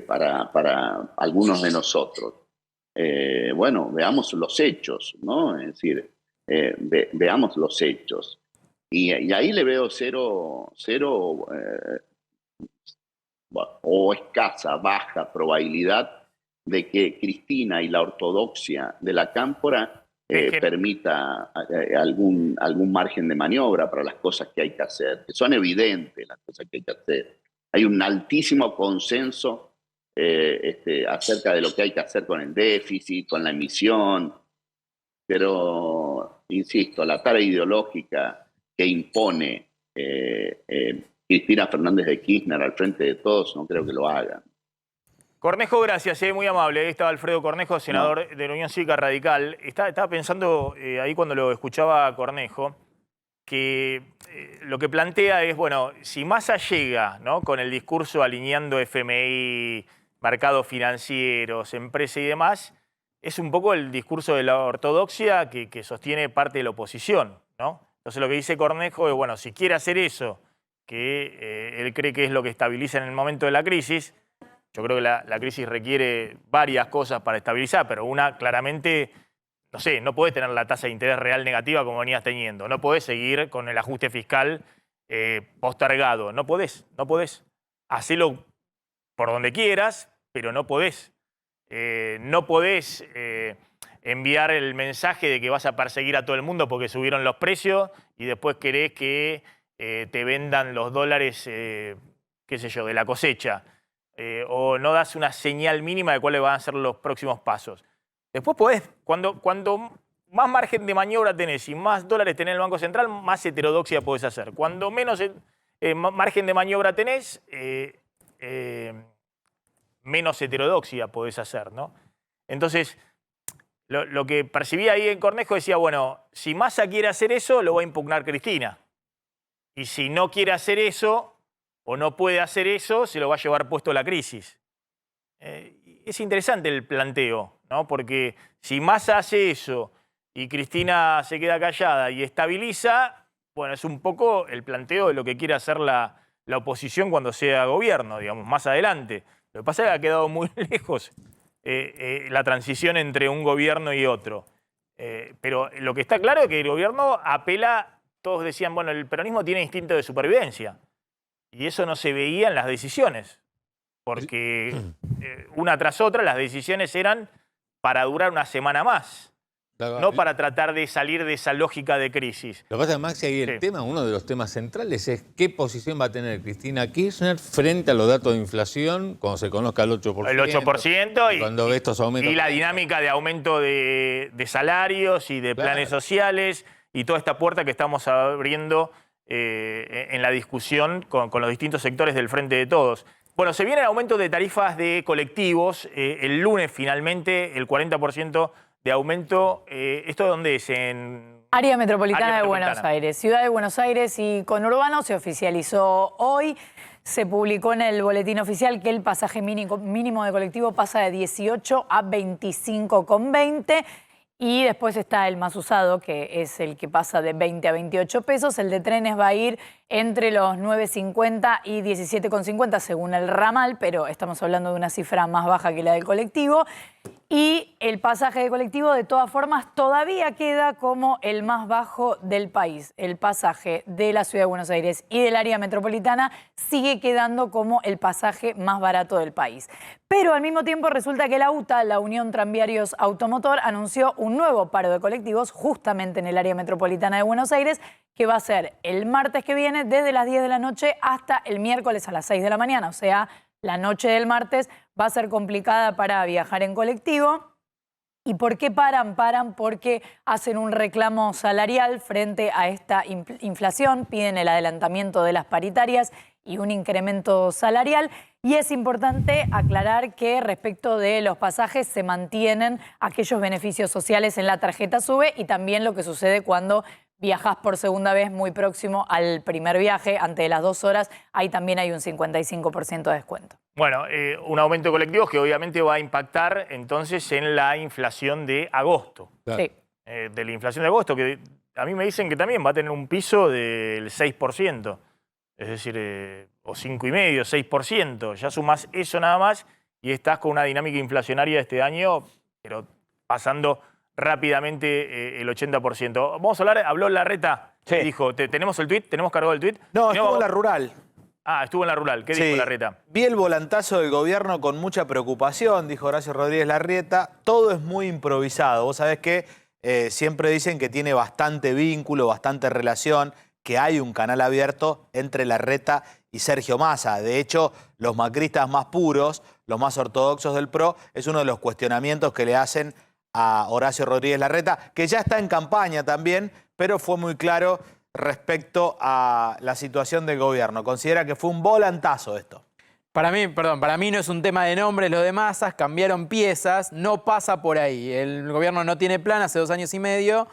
para algunos de nosotros? Bueno, veamos los hechos, ¿no? Es decir, veamos los hechos. Y ahí le veo cero o escasa, baja probabilidad de que Cristina y la ortodoxia de la cámpora permita algún margen de maniobra para las cosas que hay que hacer, que son evidentes las cosas que hay que hacer. Hay un altísimo consenso acerca de lo que hay que hacer con el déficit, con la emisión, pero, insisto, la tara ideológica que impone Cristina Fernández de Kirchner al Frente de Todos, no creo que lo hagan. Cornejo, gracias, muy amable. Ahí estaba Alfredo Cornejo, senador de la Unión Cívica Radical. Estaba pensando ahí cuando lo escuchaba a Cornejo, que lo que plantea es, bueno, si Massa llega, ¿no?, con el discurso alineando FMI, mercados financieros, empresa y demás, es un poco el discurso de la ortodoxia que sostiene parte de la oposición, ¿no? Entonces lo que dice Cornejo es, bueno, si quiere hacer eso, que él cree que es lo que estabiliza en el momento de la crisis. Yo creo que la crisis requiere varias cosas para estabilizar, pero una claramente, no sé, no podés tener la tasa de interés real negativa como venías teniendo. No podés seguir con el ajuste fiscal postergado. No podés. Hacelo por donde quieras, pero no podés. No podés enviar el mensaje de que vas a perseguir a todo el mundo porque subieron los precios y después querés que te vendan los dólares, qué sé yo, de la cosecha. O no das una señal mínima de cuáles van a ser los próximos pasos. Después podés, cuando más margen de maniobra tenés y más dólares tenés en el Banco Central, más heterodoxia podés hacer. Cuando menos margen de maniobra tenés, menos heterodoxia podés hacer, ¿no? Entonces, lo que percibía ahí en Cornejo decía, bueno, si Massa quiere hacer eso, lo va a impugnar Cristina. Y si no quiere hacer eso, o no puede hacer eso, se lo va a llevar puesto la crisis. Es interesante el planteo, ¿no? Porque si Massa hace eso y Cristina se queda callada y estabiliza, bueno, es un poco el planteo de lo que quiere hacer la oposición cuando sea gobierno, digamos, más adelante. Lo que pasa es que ha quedado muy lejos la transición entre un gobierno y otro. Pero lo que está claro es que el gobierno apela, todos decían, bueno, el peronismo tiene instinto de supervivencia. Y eso no se veía en las decisiones, porque una tras otra las decisiones eran para durar una semana más, no para tratar de salir de esa lógica de crisis. Lo que pasa, Maxi, ahí el tema, uno de los temas centrales es qué posición va a tener Cristina Kirchner frente a los datos de inflación cuando se conozca el 8%. El 8% cuando ve estos aumentos. Y la dinámica de aumento de salarios y de planes sociales y toda esta puerta que estamos abriendo en la discusión con los distintos sectores del Frente de Todos. Bueno, se viene el aumento de tarifas de colectivos. El lunes, finalmente, el 40% de aumento. ¿Esto dónde es? Área Metropolitana de Buenos Aires. Ciudad de Buenos Aires y conurbano se oficializó hoy. Se publicó en el boletín oficial que el pasaje mínimo de colectivo pasa de 18 a 25,20. Y después está el más usado, que es el que pasa de 20 a 28 pesos. El de trenes va a ir entre los 9,50 y 17,50 según el ramal, pero estamos hablando de una cifra más baja que la del colectivo. Y el pasaje de colectivo, de todas formas, todavía queda como el más bajo del país. El pasaje de la Ciudad de Buenos Aires y del área metropolitana sigue quedando como el pasaje más barato del país. Pero al mismo tiempo resulta que la UTA, la Unión Tranviarios Automotor, anunció un nuevo paro de colectivos justamente en el área metropolitana de Buenos Aires, que va a ser el martes que viene desde las 10 de la noche hasta el miércoles a las 6 de la mañana. O sea, la noche del martes va a ser complicada para viajar en colectivo. ¿Y por qué paran? Paran porque hacen un reclamo salarial frente a esta inflación, piden el adelantamiento de las paritarias y un incremento salarial. Y es importante aclarar que respecto de los pasajes se mantienen aquellos beneficios sociales en la tarjeta SUBE y también lo que sucede cuando viajás por segunda vez muy próximo al primer viaje, antes de las 2 horas, ahí también hay un 55% de descuento. Bueno, un aumento de colectivos que obviamente va a impactar entonces en la inflación de agosto. Claro. Sí. De la inflación de agosto, que a mí me dicen que también va a tener un piso del 6%. Es decir, o 5,5%, 6%. Ya sumás eso nada más y estás con una dinámica inflacionaria este año, pero pasando rápidamente el 80%. Vamos a hablar, habló Larreta, sí. Dijo, ¿tenemos el tuit? ¿Tenemos cargado el tuit? No, estuvo en la rural. Ah, estuvo en la rural. ¿Qué dijo Larreta? Vi el volantazo del gobierno con mucha preocupación, dijo Horacio Rodríguez Larreta. Todo es muy improvisado. Vos sabés que siempre dicen que tiene bastante vínculo, bastante relación, que hay un canal abierto entre Larreta y Sergio Massa. De hecho, los macristas más puros, los más ortodoxos del PRO, es uno de los cuestionamientos que le hacen a Horacio Rodríguez Larreta, que ya está en campaña también, pero fue muy claro respecto a la situación del gobierno. Considera que fue un volantazo esto. Para mí no es un tema de nombres, lo de Massa, cambiaron piezas, no pasa por ahí. El gobierno no tiene plan, hace 2 años y medio,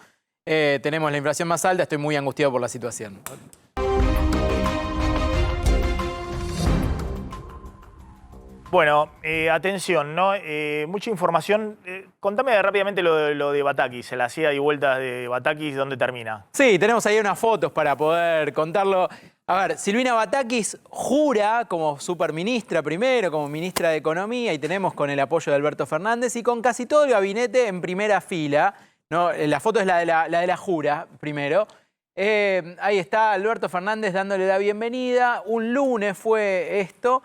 tenemos la inflación más alta, estoy muy angustiado por la situación. Bueno, atención, ¿no? Mucha información. Contame rápidamente lo de Batakis, la ida y vuelta de Batakis, ¿dónde termina? Sí, tenemos ahí unas fotos para poder contarlo. A ver, Silvina Batakis jura como superministra primero, como ministra de Economía, y tenemos con el apoyo de Alberto Fernández y con casi todo el gabinete en primera fila, ¿no? La foto es la de la jura primero. Ahí está Alberto Fernández dándole la bienvenida. Un lunes fue esto.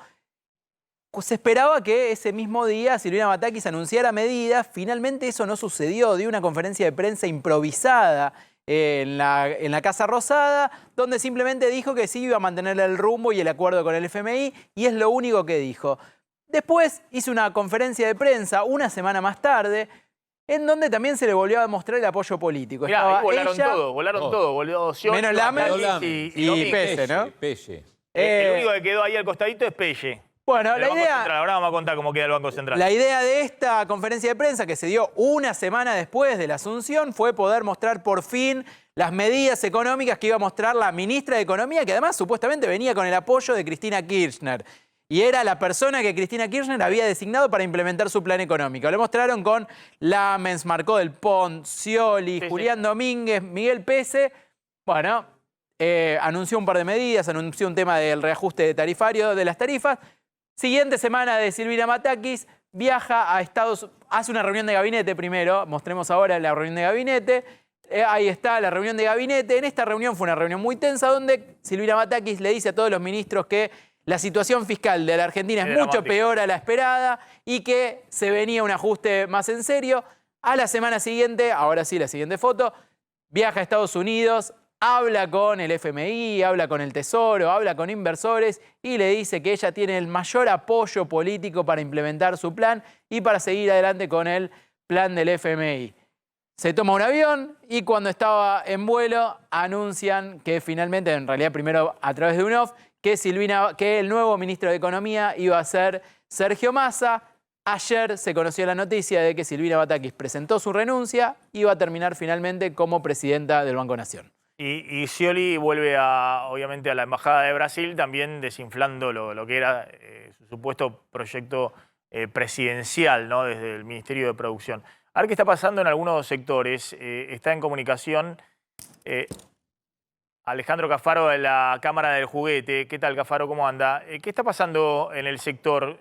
Se esperaba que ese mismo día Silvina Batakis anunciara medidas. Finalmente eso no sucedió. Dio una conferencia de prensa improvisada en la Casa Rosada, donde simplemente dijo que sí iba a mantener el rumbo y el acuerdo con el FMI, y es lo único que dijo. Después hizo una conferencia de prensa una semana más tarde, en donde también se le volvió a mostrar el apoyo político. Mirá, volaron todo. Volvió Scioli, menos Lamed y Pelle, ¿no? Pelle. El único que quedó ahí al costadito es Pelle. Bueno, la idea, ahora vamos a contar cómo queda el Banco Central. La idea de esta conferencia de prensa, que se dio una semana después de la asunción, fue poder mostrar por fin las medidas económicas que iba a mostrar la ministra de Economía, que además supuestamente venía con el apoyo de Cristina Kirchner. Y era la persona que Cristina Kirchner había designado para implementar su plan económico. Lo mostraron con Lamens, Marcó del Pont, Scioli, Julián Domínguez, Miguel Pese. Bueno, anunció un par de medidas, anunció un tema del reajuste tarifario de las tarifas. Siguiente semana de Silvina Batakis, viaja a hace una reunión de gabinete primero, mostremos ahora la reunión de gabinete. Ahí está la reunión de gabinete. En esta reunión fue una reunión muy tensa donde Silvina Batakis le dice a todos los ministros que la situación fiscal de la Argentina es mucho peor a la esperada y que se venía un ajuste más en serio. A la semana siguiente, ahora sí la siguiente foto, viaja a Estados Unidos, habla con el FMI, habla con el Tesoro, habla con inversores y le dice que ella tiene el mayor apoyo político para implementar su plan y para seguir adelante con el plan del FMI. Se toma un avión y cuando estaba en vuelo anuncian que finalmente, en realidad primero a través de un off, que el nuevo ministro de Economía iba a ser Sergio Massa. Ayer se conoció la noticia de que Silvina Batakis presentó su renuncia y va a terminar finalmente como presidenta del Banco Nación. Y Scioli vuelve, obviamente, a la Embajada de Brasil, también desinflando lo que era su supuesto proyecto presidencial, ¿no? Desde el Ministerio de Producción. A ver qué está pasando en algunos sectores. Está en comunicación Alejandro Cafaro de la Cámara del Juguete. ¿Qué tal, Cafaro? ¿Cómo anda? ¿Qué está pasando en el sector?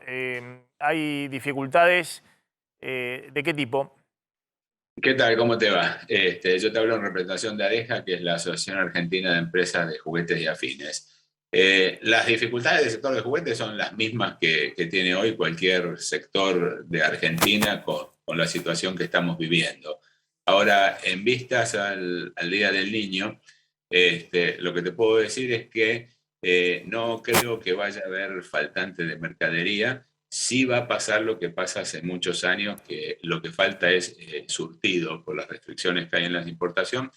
¿Hay dificultades? ¿De qué tipo? ¿Qué tal? ¿Cómo te va? Yo te hablo en representación de ADEJA, que es la Asociación Argentina de Empresas de Juguetes y Afines. Las dificultades del sector de juguetes son las mismas que tiene hoy cualquier sector de Argentina con la situación que estamos viviendo. Ahora, en vistas al Día del Niño, lo que te puedo decir es que no creo que vaya a haber faltante de mercadería. Sí va a pasar lo que pasa hace muchos años, que lo que falta es surtido por las restricciones que hay en la importación,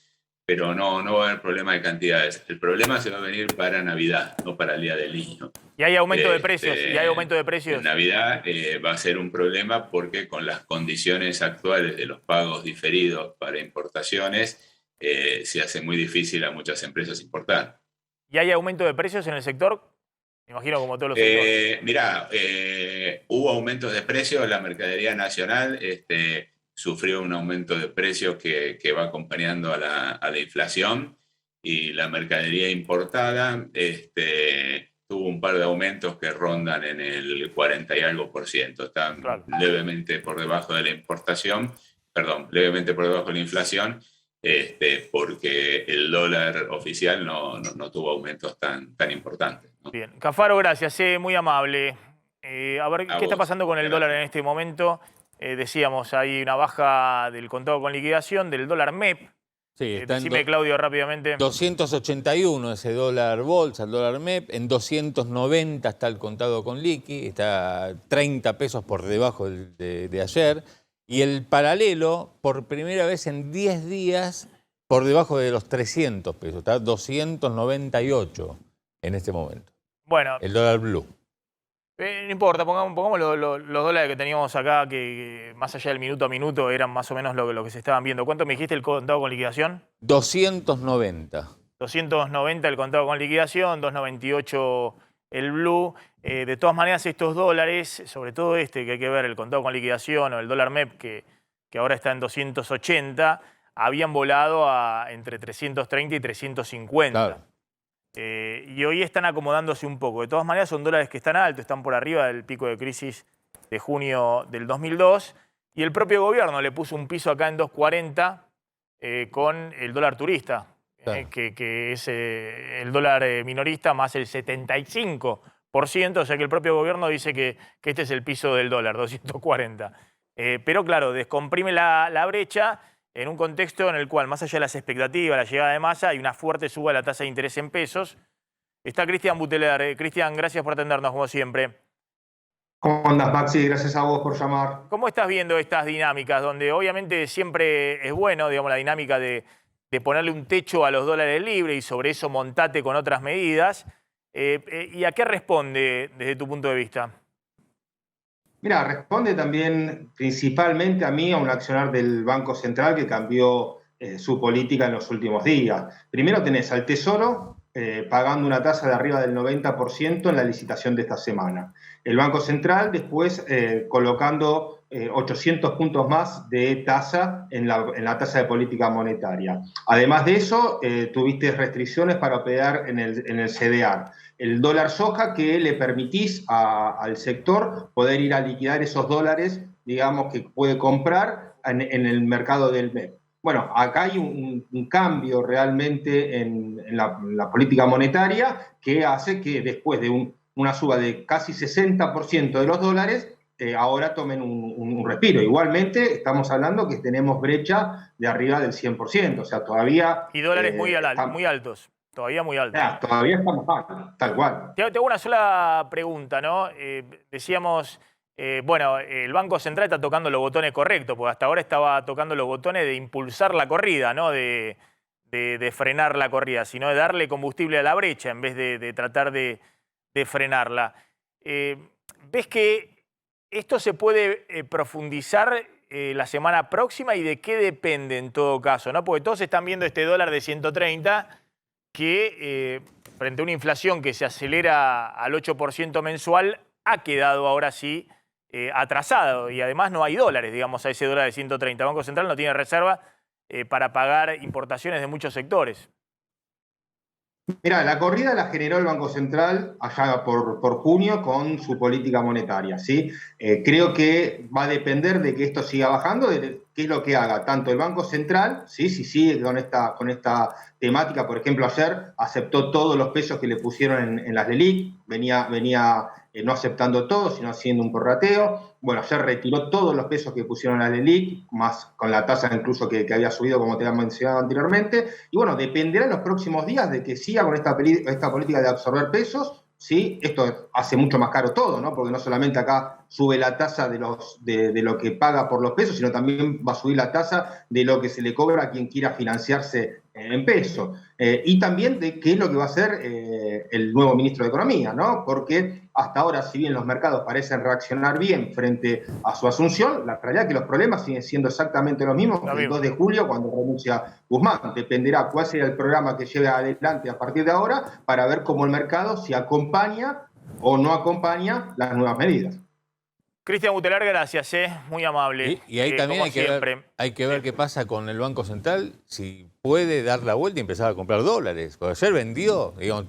pero no va a haber problema de cantidades. El problema se va a venir para Navidad, no para el Día del Niño. Y hay aumento de precios. Y hay aumento de precios. En Navidad va a ser un problema porque con las condiciones actuales de los pagos diferidos para importaciones, se hace muy difícil a muchas empresas importar. ¿Y hay aumento de precios en el sector? Me imagino como todos los sectores. Mirá, hubo aumentos de precios. La mercadería nacional sufrió un aumento de precios que va acompañando a la inflación, y la mercadería importada tuvo un par de aumentos que rondan en el 40 y algo %. Están levemente por debajo de la importación, perdón, levemente por debajo de la inflación, porque el dólar oficial no tuvo aumentos tan importantes, ¿no? Bien. Cafaro, gracias, muy amable. A ver, ¿qué está pasando con el dólar en este momento? Decíamos, hay una baja del contado con liquidación, del dólar MEP. Sí, está decime, Claudio, rápidamente. 281 ese dólar bolsa, el dólar MEP. En 290 está el contado con liqui, está 30 pesos por debajo de ayer. Y el paralelo, por primera vez en 10 días, por debajo de los 300 pesos. Está 298 en este momento. Bueno. El dólar blue. No importa, pongamos los dólares que teníamos acá, que más allá del minuto a minuto eran más o menos lo que se estaban viendo. ¿Cuánto me dijiste el contado con liquidación? 290. 290 el contado con liquidación, 298 el blue. De todas maneras, estos dólares, sobre todo que hay que ver, el contado con liquidación o el dólar MEP, que ahora está en 280, habían volado entre 330 y 350. Claro. Y hoy están acomodándose un poco. De todas maneras, son dólares que están altos, están por arriba del pico de crisis de junio del 2002. Y el propio gobierno le puso un piso acá en 240 con el dólar turista, claro, que es el dólar minorista más el 75%. O sea que el propio gobierno dice que este es el piso del dólar, 240. Pero claro, descomprime la brecha en un contexto en el cual, más allá de las expectativas, la llegada de Massa, hay una fuerte suba de la tasa de interés en pesos. Está Cristian Buteler. Cristian, gracias por atendernos, como siempre. ¿Cómo andas, Maxi? Gracias a vos por llamar. ¿Cómo estás viendo estas dinámicas, donde obviamente siempre es bueno, digamos, la dinámica de ponerle un techo a los dólares libres y sobre eso montate con otras medidas? ¿Y a qué responde desde tu punto de vista? Mira, responde también principalmente a un accionar del Banco Central que cambió su política en los últimos días. Primero tenés al Tesoro pagando una tasa de arriba del 90% en la licitación de esta semana. El Banco Central después colocando 800 puntos más de tasa en la tasa de política monetaria. Además de eso, tuviste restricciones para operar en el CDR. El dólar soja, que le permitís al sector poder ir a liquidar esos dólares, digamos, que puede comprar en el mercado del MEP. Bueno, acá hay un cambio realmente en la política monetaria que hace que después de una suba de casi 60% de los dólares, ahora tomen un respiro. Igualmente, estamos hablando que tenemos brecha de arriba del 100%, o sea, todavía... Y dólares muy altos. Todavía muy alto. Todavía estamos altos, tal cual. Te hago una sola pregunta, ¿no? Decíamos, bueno, el Banco Central está tocando los botones correctos, porque hasta ahora estaba tocando los botones de impulsar la corrida, no de frenar la corrida, sino de darle combustible a la brecha en vez de tratar de frenarla. ¿Ves que ¿Esto se puede profundizar la semana próxima y de qué depende en todo caso, ¿no? Porque todos están viendo este dólar de 130 que frente a una inflación que se acelera al 8% mensual ha quedado ahora sí atrasado y además no hay dólares, digamos, a ese dólar de 130. El Banco Central no tiene reserva para pagar importaciones de muchos sectores. Mira, la corrida la generó el Banco Central allá por junio con su política monetaria, ¿sí? Creo que va a depender de que esto siga bajando, de qué es lo que haga tanto el Banco Central, ¿sí? Si sigue con esta temática. Por ejemplo, ayer aceptó todos los pesos que le pusieron en las LELIQ, venía no aceptando todo, sino haciendo un prorrateo. Bueno, ayer retiró todos los pesos que pusieron a la LELIQ, más con la tasa incluso que había subido, como te había mencionado anteriormente. Y bueno, dependerá en los próximos días de que siga con esta política de absorber pesos, ¿sí? Esto hace mucho más caro todo, ¿no? Porque no solamente acá sube la tasa de lo que paga por los pesos, sino también va a subir la tasa de lo que se le cobra a quien quiera financiarse en pesos. Y también de qué es lo que va a hacer el nuevo ministro de Economía, ¿no? Porque hasta ahora, si bien los mercados parecen reaccionar bien frente a su asunción, la realidad es que los problemas siguen siendo exactamente los mismos que el 2 de julio cuando renuncia Guzmán. Dependerá cuál será el programa que lleve adelante a partir de ahora para ver cómo el mercado si acompaña o no acompaña las nuevas medidas. Cristian Butelar, gracias, muy amable. Y ahí también hay que ver qué pasa con el Banco Central, si puede dar la vuelta y empezar a comprar dólares. Porque ayer vendió, digamos,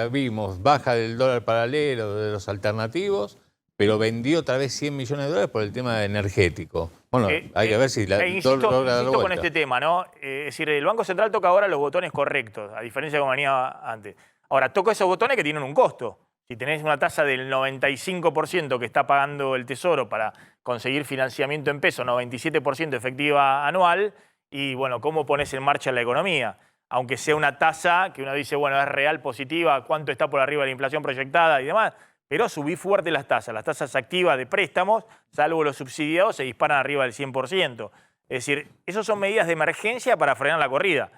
vimos baja del dólar paralelo, de los alternativos, pero vendió otra vez 100 millones de dólares por el tema energético. Bueno, hay que ver si logra dar la insisto vuelta. con este tema, ¿no? Es decir, el Banco Central toca ahora los botones correctos, a diferencia de como venía antes. Ahora, toca esos botones que tienen un costo. Si tenés una tasa del 95% que está pagando el Tesoro para conseguir financiamiento en pesos, 97% efectiva anual, y bueno, ¿cómo pones en marcha la economía? Aunque sea una tasa que uno dice, bueno, es real, positiva, cuánto está por arriba de la inflación proyectada y demás, pero subí fuerte las tasas activas de préstamos, salvo los subsidiados, se disparan arriba del 100%. Es decir, esas son medidas de emergencia para frenar la corrida.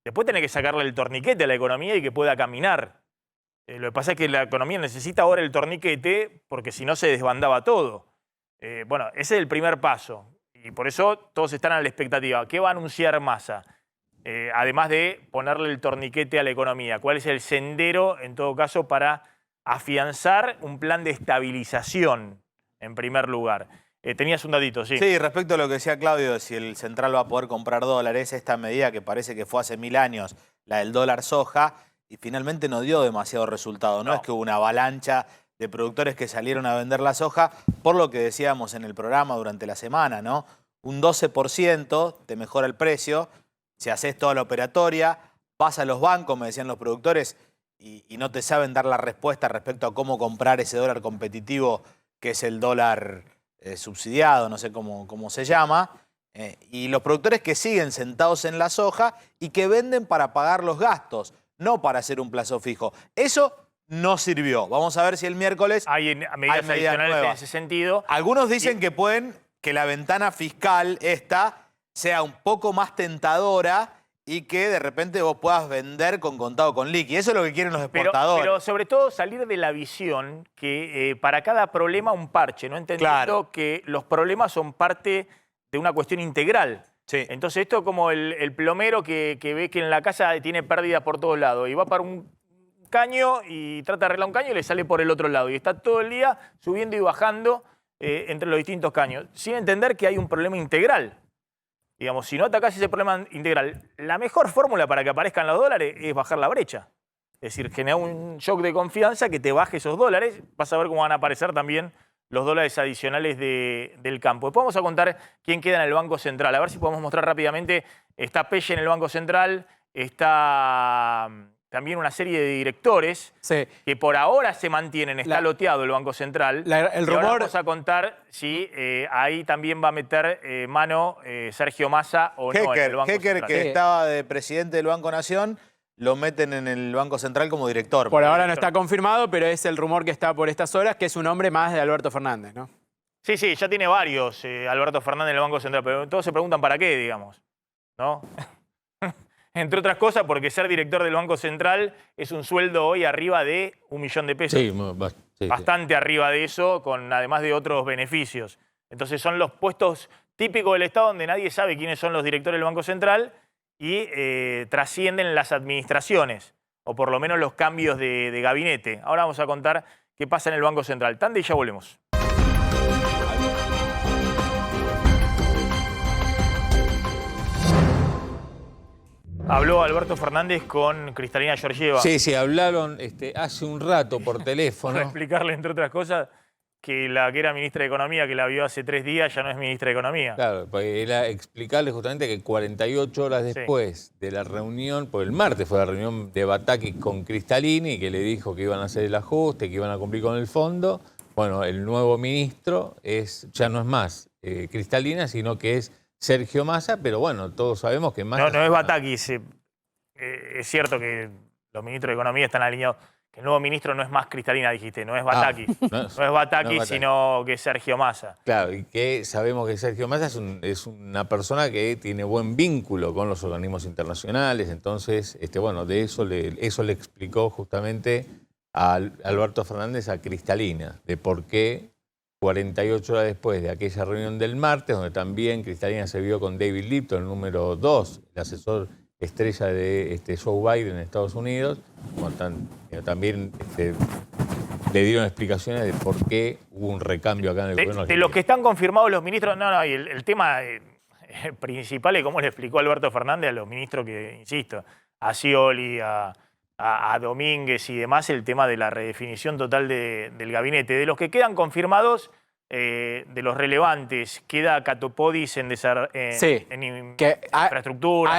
Después tenés que sacarle el torniquete a la economía y que pueda caminar. Lo que pasa es que la economía necesita ahora el torniquete porque si no se desbandaba todo. Bueno, ese es el primer paso y por eso todos están a la expectativa. ¿Qué va a anunciar Massa? Además de ponerle el torniquete a la economía. ¿Cuál es el sendero, en todo caso, para afianzar un plan de estabilización, en primer lugar? Tenías un datito, sí. Sí, respecto a lo que decía Claudio, de si el central va a poder comprar dólares, esta medida que parece que fue hace 1000 años, la del dólar soja, y finalmente no dio demasiado resultado. No es que hubo una avalancha de productores que salieron a vender la soja, por lo que decíamos en el programa durante la semana, ¿no? Un 12% te mejora el precio, si haces toda la operatoria, vas a los bancos, me decían los productores, y no te saben dar la respuesta respecto a cómo comprar ese dólar competitivo que es el dólar subsidiado, no sé cómo se llama, y los productores que siguen sentados en la soja y que venden para pagar los gastos, no para hacer un plazo fijo. Eso no sirvió. Vamos a ver si el miércoles hay medidas adicionales en ese sentido. Algunos dicen que la ventana fiscal esta sea un poco más tentadora y que de repente vos puedas vender con contado con liqui. Eso es lo que quieren los exportadores. Pero sobre todo salir de la visión que para cada problema un parche, no entendiendo que los problemas son parte de una cuestión integral. Sí. Entonces esto es como el plomero que ve que en la casa tiene pérdidas por todos lados y va para un caño y trata de arreglar un caño y le sale por el otro lado. Y está todo el día subiendo y bajando entre los distintos caños, sin entender que hay un problema integral. Digamos, si no atacás ese problema integral, la mejor fórmula para que aparezcan los dólares es bajar la brecha. Es decir, generar un shock de confianza que te baje esos dólares. Vas a ver cómo van a aparecer también los dólares adicionales del campo. Después vamos a contar quién queda en el Banco Central. A ver si podemos mostrar rápidamente. Está Pelle en el Banco Central, está también una serie de directores que por ahora se mantienen. Está loteado el Banco Central. El rumor... Ahora vamos a contar si ahí también va a meter mano Sergio Massa o no en el Banco Central. Que estaba de presidente del Banco Nación, lo meten en el Banco Central como director. Por ahora no está confirmado, pero es el rumor que está por estas horas, que es un hombre más de Alberto Fernández, ¿no? Sí, ya tiene varios Alberto Fernández en el Banco Central, pero todos se preguntan para qué, digamos, ¿no? Entre otras cosas, porque ser director del Banco Central es un sueldo hoy arriba de $1.000.000 pesos. Sí, bastante arriba de eso, además de otros beneficios. Entonces son los puestos típicos del Estado donde nadie sabe quiénes son los directores del Banco Central y trascienden las administraciones, o por lo menos los cambios de gabinete. Ahora vamos a contar qué pasa en el Banco Central. Tande y ya volvemos. Habló Alberto Fernández con Cristalina Georgieva. Sí, hablaron hace un rato por teléfono. Para explicarle, entre otras cosas, que la que era ministra de Economía, que la vio hace 3 días, ya no es ministra de Economía. Claro, era explicarle justamente que 48 horas después de la reunión, pues el martes fue la reunión de Batakis con Cristalini, que le dijo que iban a hacer el ajuste, que iban a cumplir con el fondo. Bueno, el nuevo ministro ya no es más Cristalina, sino que es Sergio Massa, pero bueno, todos sabemos que Massa... No es Batakis. Es cierto que los ministros de Economía están alineados. Que el nuevo ministro no es más Cristalina, dijiste, no es Batakis. No es Batakis, sino que es Sergio Massa. Claro, y que sabemos que Sergio Massa es una persona que tiene buen vínculo con los organismos internacionales. Entonces, bueno, de eso le explicó justamente a Alberto Fernández a Cristalina, de por qué 48 horas después de aquella reunión del martes, donde también Cristalina se vio con David Lipton, el número 2, el asesor estrella de Joe Biden en Estados Unidos, también le dieron explicaciones de por qué hubo un recambio acá en el gobierno. De los que están confirmados los ministros, y el tema principal es cómo le explicó Alberto Fernández a los ministros que, insisto, a Scioli, a Domínguez y demás, el tema de la redefinición total del gabinete. De los que quedan confirmados, de los relevantes, queda Catopodis en infraestructura.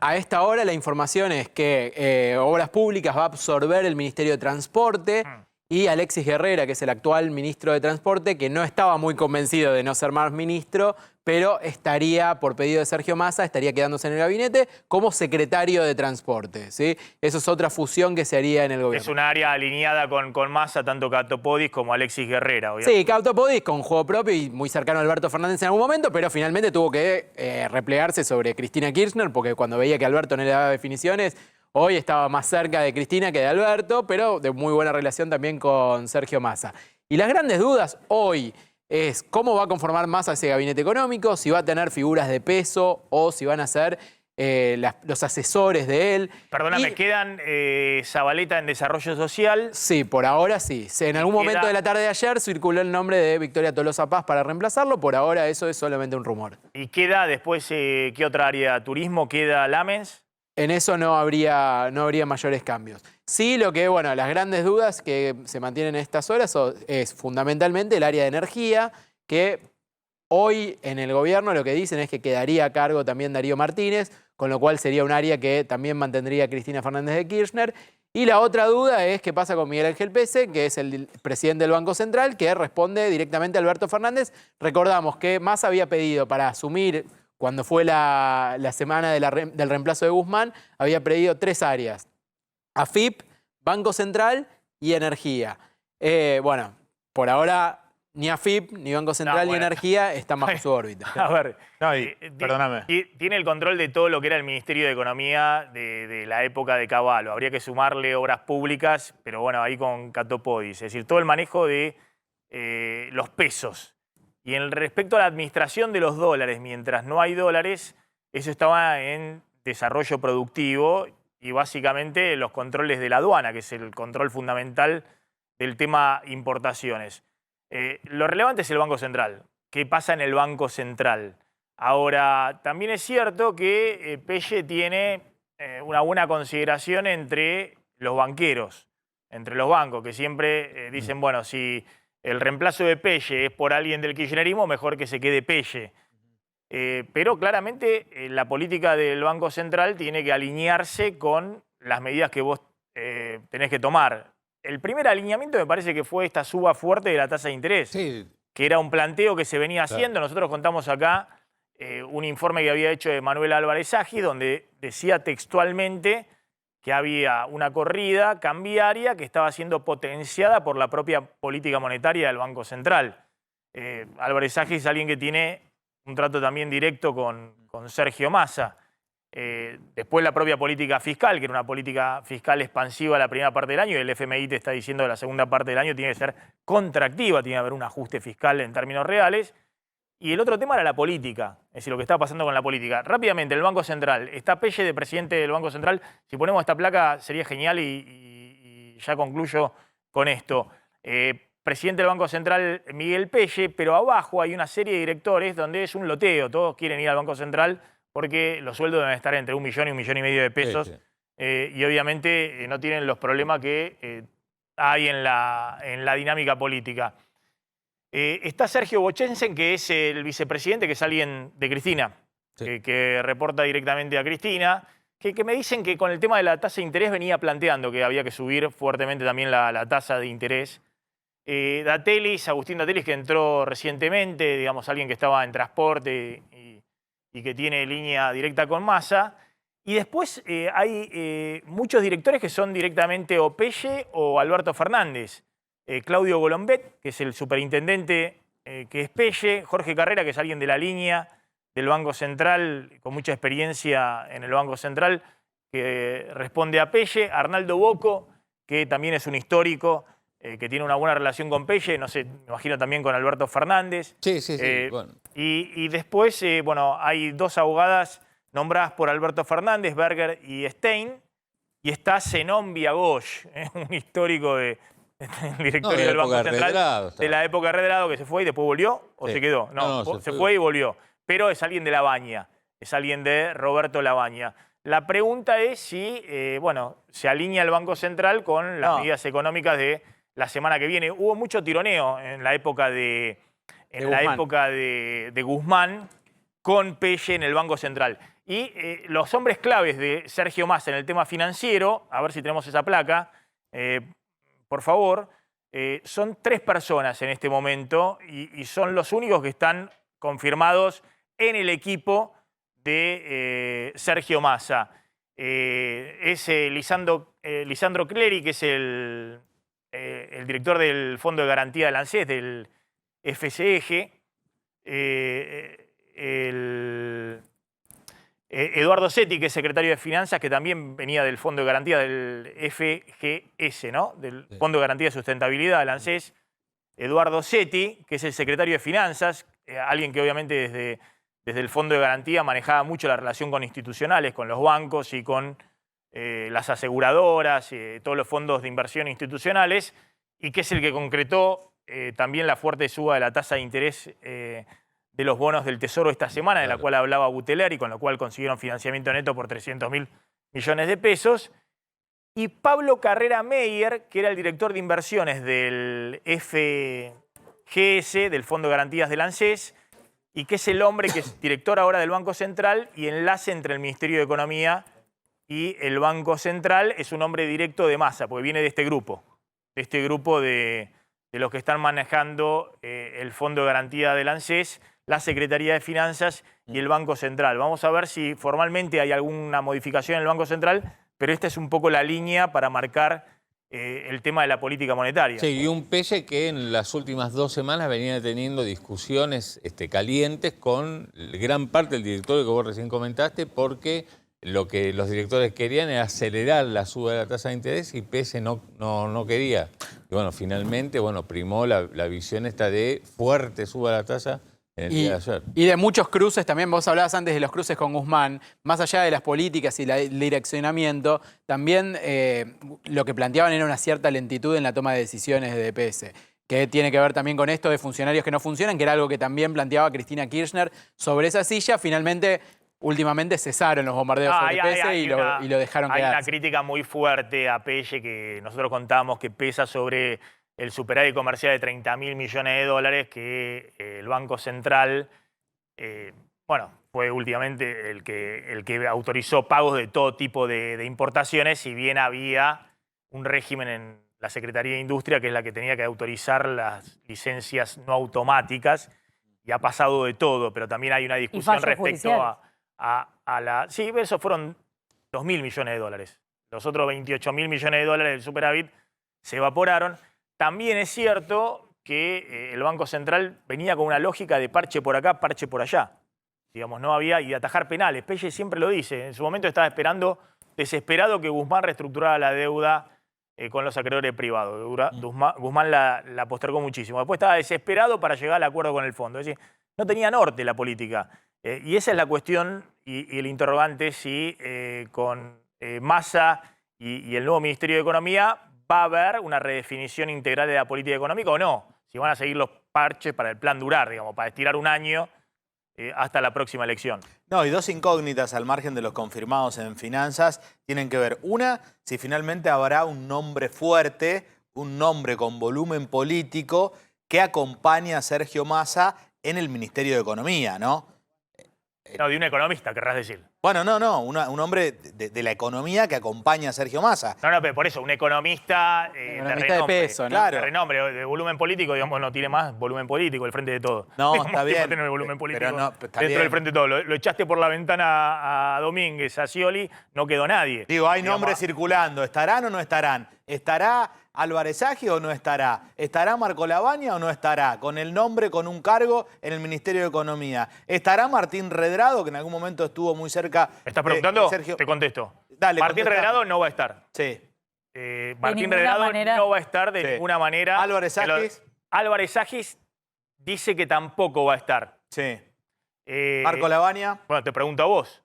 A esta hora la información es que Obras Públicas va a absorber el Ministerio de Transporte y Alexis Guerrera, que es el actual ministro de Transporte, que no estaba muy convencido de no ser más ministro, pero estaría, por pedido de Sergio Massa, estaría quedándose en el gabinete como secretario de Transporte, ¿sí? Eso es otra fusión que se haría en el gobierno. Es un área alineada con Massa, tanto Catopodis como Alexis Guerrera, obviamente. Sí, Catopodis con juego propio y muy cercano a Alberto Fernández en algún momento, pero finalmente tuvo que replegarse sobre Cristina Kirchner, porque cuando veía que Alberto no le daba definiciones, hoy estaba más cerca de Cristina que de Alberto, pero de muy buena relación también con Sergio Massa. Y las grandes dudas hoy es cómo va a conformar Massa ese gabinete económico, si va a tener figuras de peso o si van a ser los asesores de él. Perdóname, ¿quedan Zabaleta en Desarrollo Social? Sí, por ahora sí. En algún momento de la tarde de ayer circuló el nombre de Victoria Tolosa Paz para reemplazarlo. Por ahora eso es solamente un rumor. ¿Y queda después qué otra área? ¿Turismo? ¿Queda Lamens? En eso no habría mayores cambios. Sí, las grandes dudas que se mantienen en estas horas es fundamentalmente el área de energía, que hoy en el gobierno lo que dicen es que quedaría a cargo también Darío Martínez, con lo cual sería un área que también mantendría Cristina Fernández de Kirchner. Y la otra duda es qué pasa con Miguel Ángel Pese, que es el presidente del Banco Central, que responde directamente a Alberto Fernández. Recordamos que Massa había pedido para asumir, cuando fue la semana del reemplazo de Guzmán, había pedido 3 áreas: AFIP, Banco Central y energía. Por ahora ni AFIP, ni Banco Central, ni energía están bajo su órbita. A ver, perdóname. Tiene el control de todo lo que era el Ministerio de Economía de la época de Cavallo. Habría que sumarle Obras Públicas, pero ahí con Catopodis. Es decir, todo el manejo de los pesos. Y en respecto a la administración de los dólares, mientras no hay dólares, eso estaba en desarrollo productivo y básicamente los controles de la aduana, que es el control fundamental del tema importaciones. Lo relevante es el Banco Central. ¿Qué pasa en el Banco Central? Ahora, también es cierto que Pelle tiene una buena consideración entre los banqueros, entre los bancos, que siempre dicen, si el reemplazo de Pelle es por alguien del kirchnerismo, mejor que se quede Pelle. Pero claramente la política del Banco Central tiene que alinearse con las medidas que vos tenés que tomar. El primer alineamiento me parece que fue esta suba fuerte de la tasa de interés, que era un planteo que se venía haciendo. Nosotros contamos acá un informe que había hecho Manuel Álvarez Aggi, donde decía textualmente que había una corrida cambiaria que estaba siendo potenciada por la propia política monetaria del Banco Central. Álvarez Aggi es alguien que tiene un trato también directo con Sergio Massa. Después la propia política fiscal, que era una política fiscal expansiva la primera parte del año, y el FMI te está diciendo que la segunda parte del año tiene que ser contractiva, tiene que haber un ajuste fiscal en términos reales. Y el otro tema era la política, es decir, lo que está pasando con la política. Rápidamente, el Banco Central. Está Pelle de presidente del Banco Central. Si ponemos esta placa sería genial y ya concluyo con esto. Presidente del Banco Central, Miguel Pelle, pero abajo hay una serie de directores donde es un loteo. Todos quieren ir al Banco Central porque los sueldos deben estar entre 1 millón y 1,5 millones de pesos. Sí, sí. Y obviamente no tienen los problemas que hay en la dinámica política. Está Sergio Bochensen, que es el vicepresidente, que es alguien de Cristina, sí, que reporta directamente a Cristina, que me dicen que con el tema de la tasa de interés venía planteando que había que subir fuertemente también la tasa de interés. Datelis, Agustín Datelis, que entró recientemente, digamos, alguien que estaba en transporte y que tiene línea directa con Massa. Y después hay muchos directores que son directamente o Pelle o Alberto Fernández. Claudio Golombet, que es el superintendente, que es Pelle. Jorge Carrera, que es alguien de la línea del Banco Central, con mucha experiencia en el Banco Central, que responde a Pelle. Arnaldo Bocco, que también es un histórico, que tiene una buena relación con Pelle, no sé, me imagino también con Alberto Fernández. Sí, sí, sí. Bueno. Y después, bueno, hay dos abogadas nombradas por Alberto Fernández, Berger y Stein, y está Zenón Viagoy, un histórico del directorio del Banco Central, de la época de Redrado, que se fue y después volvió, ¿o se quedó? No, se fue y volvió. Pero es alguien de Labaña, es alguien de Roberto Labaña. La pregunta es si, bueno, se alinea el Banco Central con las medidas económicas de la semana que viene. Hubo mucho tironeo en la época de Guzmán con Pelle en el Banco Central. Y los hombres claves de Sergio Massa en el tema financiero, a ver si tenemos esa placa, por favor, son 3 personas en este momento y son los únicos que están confirmados en el equipo de Sergio Massa. Es Lisandro Clery, que es el director del Fondo de Garantía del ANSES, del FCEG, Eduardo Setti, que es secretario de Finanzas, que también venía del Fondo de Garantía del FGS, ¿no? Del Fondo de Garantía de Sustentabilidad del ANSES. Eduardo Setti, que es el secretario de Finanzas, alguien que obviamente desde el Fondo de Garantía manejaba mucho la relación con institucionales, con los bancos y con las aseguradoras, todos los fondos de inversión institucionales, y que es el que concretó también la fuerte suba de la tasa de interés de los bonos del Tesoro esta semana, de la cual hablaba Buteler, y con lo cual consiguieron financiamiento neto por 300.000 millones de pesos. Y Pablo Carrera Meyer, que era el director de inversiones del FGS, del Fondo de Garantías del ANSES, y que es el hombre que es director ahora del Banco Central y enlace entre el Ministerio de Economía y el Banco Central, es un hombre directo de Massa, porque viene de este grupo de los que están manejando el Fondo de Garantía del ANSES, la Secretaría de Finanzas y el Banco Central. Vamos a ver si formalmente hay alguna modificación en el Banco Central, pero esta es un poco la línea para marcar el tema de la política monetaria. Sí, y un Pelle que en las últimas 2 semanas venía teniendo discusiones calientes con gran parte del directorio que vos recién comentaste, porque lo que los directores querían era acelerar la suba de la tasa de interés y Pelle no quería. Y bueno, finalmente, primó la visión esta de fuerte suba de la tasa en el día de ayer. Y de muchos cruces también, vos hablabas antes de los cruces con Guzmán, más allá de las políticas y el direccionamiento, también lo que planteaban era una cierta lentitud en la toma de decisiones de DPS, que tiene que ver también con esto de funcionarios que no funcionan, que era algo que también planteaba Cristina Kirchner sobre esa silla. Finalmente, últimamente cesaron los bombardeos sobre Pelle y lo dejaron quedar. Hay una crítica muy fuerte a Pelle que nosotros contábamos que pesa sobre el superávit comercial de 30.000 millones de dólares que el Banco Central, fue últimamente el que autorizó pagos de todo tipo de importaciones, si bien había un régimen en la Secretaría de Industria que es la que tenía que autorizar las licencias no automáticas, y ha pasado de todo, pero también hay una discusión respecto a la... Sí, eso fueron 2.000 millones de dólares. Los otros 28.000 millones de dólares del superávit se evaporaron. También es cierto que el Banco Central venía con una lógica de parche por acá, parche por allá. Digamos, no había, y atajar penales. Pelle siempre lo dice, en su momento estaba esperando, desesperado, que Guzmán reestructurara la deuda con los acreedores privados. Guzmán la postergó muchísimo. Después estaba desesperado para llegar al acuerdo con el fondo. Es decir, no tenía norte la política. Y esa es la cuestión y el interrogante si con Massa y el nuevo Ministerio de Economía va a haber una redefinición integral de la política económica o no. Si van a seguir los parches para el plan durar, digamos, para estirar un año hasta la próxima elección. No, y dos incógnitas al margen de los confirmados en finanzas tienen que ver. Una, si finalmente habrá un nombre fuerte, un nombre con volumen político que acompaña a Sergio Massa en el Ministerio de Economía, ¿no? No, de un economista, querrás decir. Bueno, no, un hombre de la economía que acompaña a Sergio Massa. No, pero por eso, un economista, de peso, ¿no? Claro. De renombre, de volumen político, digamos, no tiene más volumen político, el Frente de Todo. No, está bien. Va a tener volumen político pero no, está dentro bien. del Frente de Todo. Lo echaste por la ventana a Domínguez, a Scioli, no quedó nadie. Digo, hay nombres circulando. ¿Estarán o no estarán? ¿Estará Álvarez Agis o no estará? ¿Estará Marco Lavagna o no estará? Con el nombre, con un cargo en el Ministerio de Economía. ¿Estará Martín Redrado, que en algún momento estuvo muy cerca? ¿Me estás preguntando? Sergio? Te contesto. Dale, Martín contestame. Redrado no va a estar. Sí. Martín ninguna Redrado manera. no va a estar de ninguna manera. ¿Álvarez Agis? Álvarez Agis dice que tampoco va a estar. Sí. ¿Marco Lavagna? Bueno, te pregunto a vos.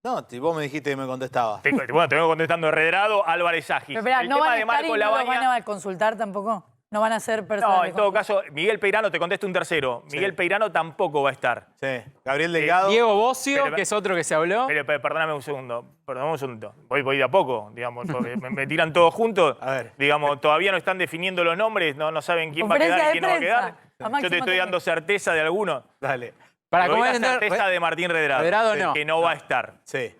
No, vos me dijiste que me contestaba. Bueno, te vengo contestando Redrado, Álvarez Agis. Pero espera, El ¿no tema van a de estar Marco y no los Lavagna... van a consultar tampoco? ¿No van a ser personas No, de en todo consulta? caso, Miguel Peirano, te contesto un tercero. Miguel Peirano tampoco va a estar. Sí. Gabriel Delgado. Diego Bocio, que es otro que se habló. Pero perdóname un segundo. Perdóname un segundo. Voy de a poco, digamos. Porque me tiran todos juntos. A ver. Digamos, todavía no están definiendo los nombres, no saben quién va a quedar y quién no va a quedar. Yo te estoy dando certeza de alguno. Dale. Para Te doy comer la certeza de Martín Redrado. Redrado no. Que no va a estar. Sí.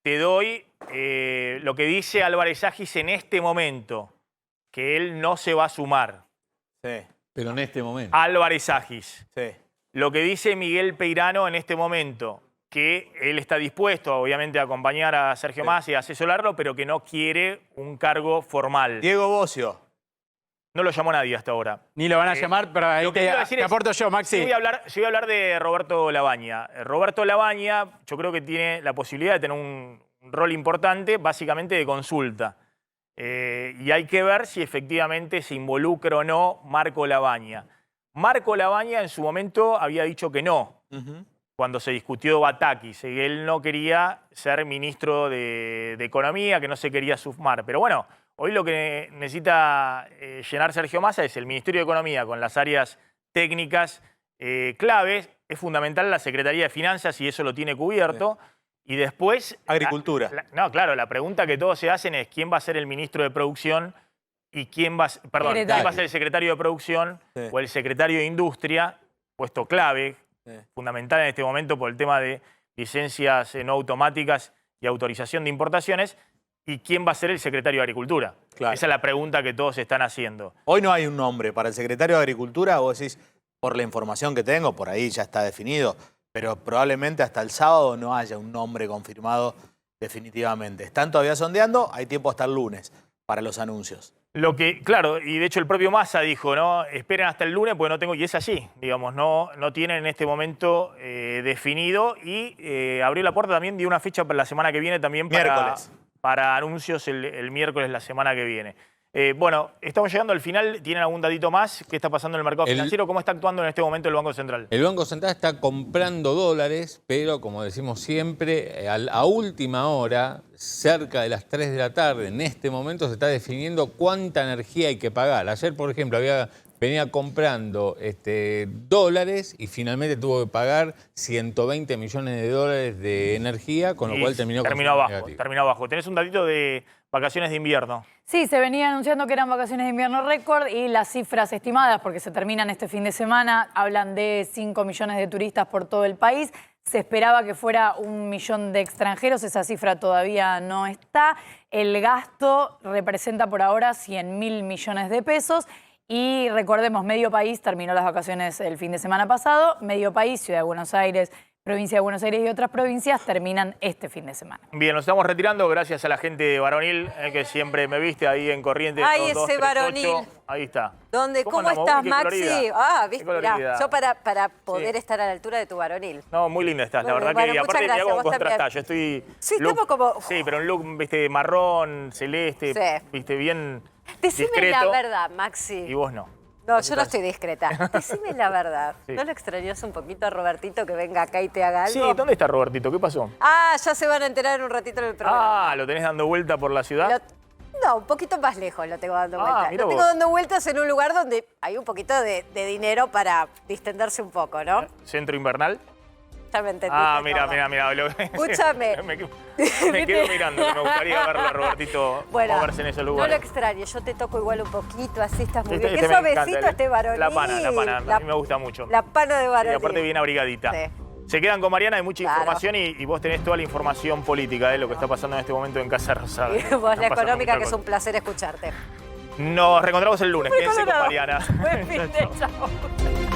Te doy lo que dice Álvarez Agis en este momento, que él no se va a sumar. Sí. Pero en este momento. Álvarez Agis. Sí. Lo que dice Miguel Peirano en este momento, que él está dispuesto, obviamente, a acompañar a Sergio Massa y a asesorarlo, pero que no quiere un cargo formal. Diego Bocio. No lo llamó nadie hasta ahora. Ni lo van a llamar, pero ahí Lo que quiero decir te es, aporto yo, Maxi. Yo voy a hablar de Roberto Lavagna. Roberto Lavagna, yo creo que tiene la posibilidad de tener un rol importante, básicamente de consulta. Y hay que ver si efectivamente se involucra o no Marco Lavagna. Marco Lavagna en su momento había dicho que no, cuando se discutió Batakis, que él no quería ser ministro de Economía, que no se quería sumar. Pero bueno, hoy lo que necesita llenar Sergio Massa es el Ministerio de Economía con las áreas técnicas claves. Es fundamental la Secretaría de Finanzas y eso lo tiene cubierto. Sí. Y después... Agricultura. No, claro, la pregunta que todos se hacen es quién va a ser el ministro de Producción y quién va a ser el secretario de Producción o el secretario de Industria, puesto clave, fundamental en este momento por el tema de licencias no automáticas y autorización de importaciones, y quién va a ser el secretario de Agricultura. Claro. Esa es la pregunta que todos están haciendo. Hoy no hay un nombre para el secretario de Agricultura, vos decís, por la información que tengo, por ahí ya está definido, pero probablemente hasta el sábado no haya un nombre confirmado definitivamente. Están todavía sondeando, hay tiempo hasta el lunes para los anuncios. Lo que, claro, y de hecho el propio Massa dijo, ¿no? Esperen hasta el lunes porque no tengo, y es así, digamos, no tienen en este momento definido, y abrió la puerta también de una fecha para la semana que viene también para anuncios el miércoles la semana que viene. Bueno, estamos llegando al final. ¿Tienen algún datito más? ¿Qué está pasando en el mercado financiero? ¿Cómo está actuando en este momento el Banco Central? El Banco Central está comprando dólares, pero como decimos siempre, a última hora, cerca de las 3 de la tarde, en este momento se está definiendo cuánta energía hay que pagar. Ayer, por ejemplo, venía comprando dólares y finalmente tuvo que pagar 120 millones de dólares de energía, con lo cual terminó abajo. ¿Tenés un datito de vacaciones de invierno? Sí, se venía anunciando que eran vacaciones de invierno récord y las cifras estimadas, porque se terminan este fin de semana, hablan de 5 millones de turistas por todo el país. Se esperaba que fuera 1 millón de extranjeros, esa cifra todavía no está. El gasto representa por ahora 100.000 millones de pesos. Y recordemos, medio país terminó las vacaciones el fin de semana pasado, medio país, Ciudad de Buenos Aires, Provincia de Buenos Aires y otras provincias terminan este fin de semana. Bien, nos estamos retirando gracias a la gente de Varonil, que siempre me viste ahí en Corrientes. Ay, ese Varonil. Ahí está. ¿Cómo estás, Maxi? Colorida. Viste, mirá, yo para poder estar a la altura de tu Varonil. No, muy linda estás, la verdad bueno, que aparte gracias, te hago un vos contraste. Yo estoy... Sí, estamos como... Sí, pero un look, viste, marrón, celeste, viste, bien Decime discreto. la verdad, Maxi. Y vos no. No, yo no estoy discreta. Decime la verdad. Sí. ¿No lo extrañas un poquito a Robertito que venga acá y te haga algo? Sí, ¿dónde está Robertito? ¿Qué pasó? Ah, ya se van a enterar en un ratito en el programa. Ah, ¿lo tenés dando vuelta por la ciudad? No, un poquito más lejos lo tengo dando vueltas. mira Lo tengo vos. dando vueltas en un lugar donde hay un poquito de dinero para distenderse un poco, ¿no? ¿Centro invernal? Ya me entendiste. Ah, mira. Escúchame. me quedo mirando, me gustaría verlo a Robertito moverse en ese lugar. No lo extraño, yo te toco igual un poquito, así estás muy bien. Qué me suavecito encanta, este Varonil. La pana, a mí me gusta mucho. La pana de Varonil. Y aparte bien abrigadita. Sí. Se quedan con Mariana, hay mucha Claro. información y vos tenés toda la información política de lo que está pasando en este momento en Casa Rosada. Y vos la Están pasando económica, muchas que es cosas. un placer escucharte. Nos reencontramos el lunes, Muy quédense con colorado. Mariana. Buen fin de chao.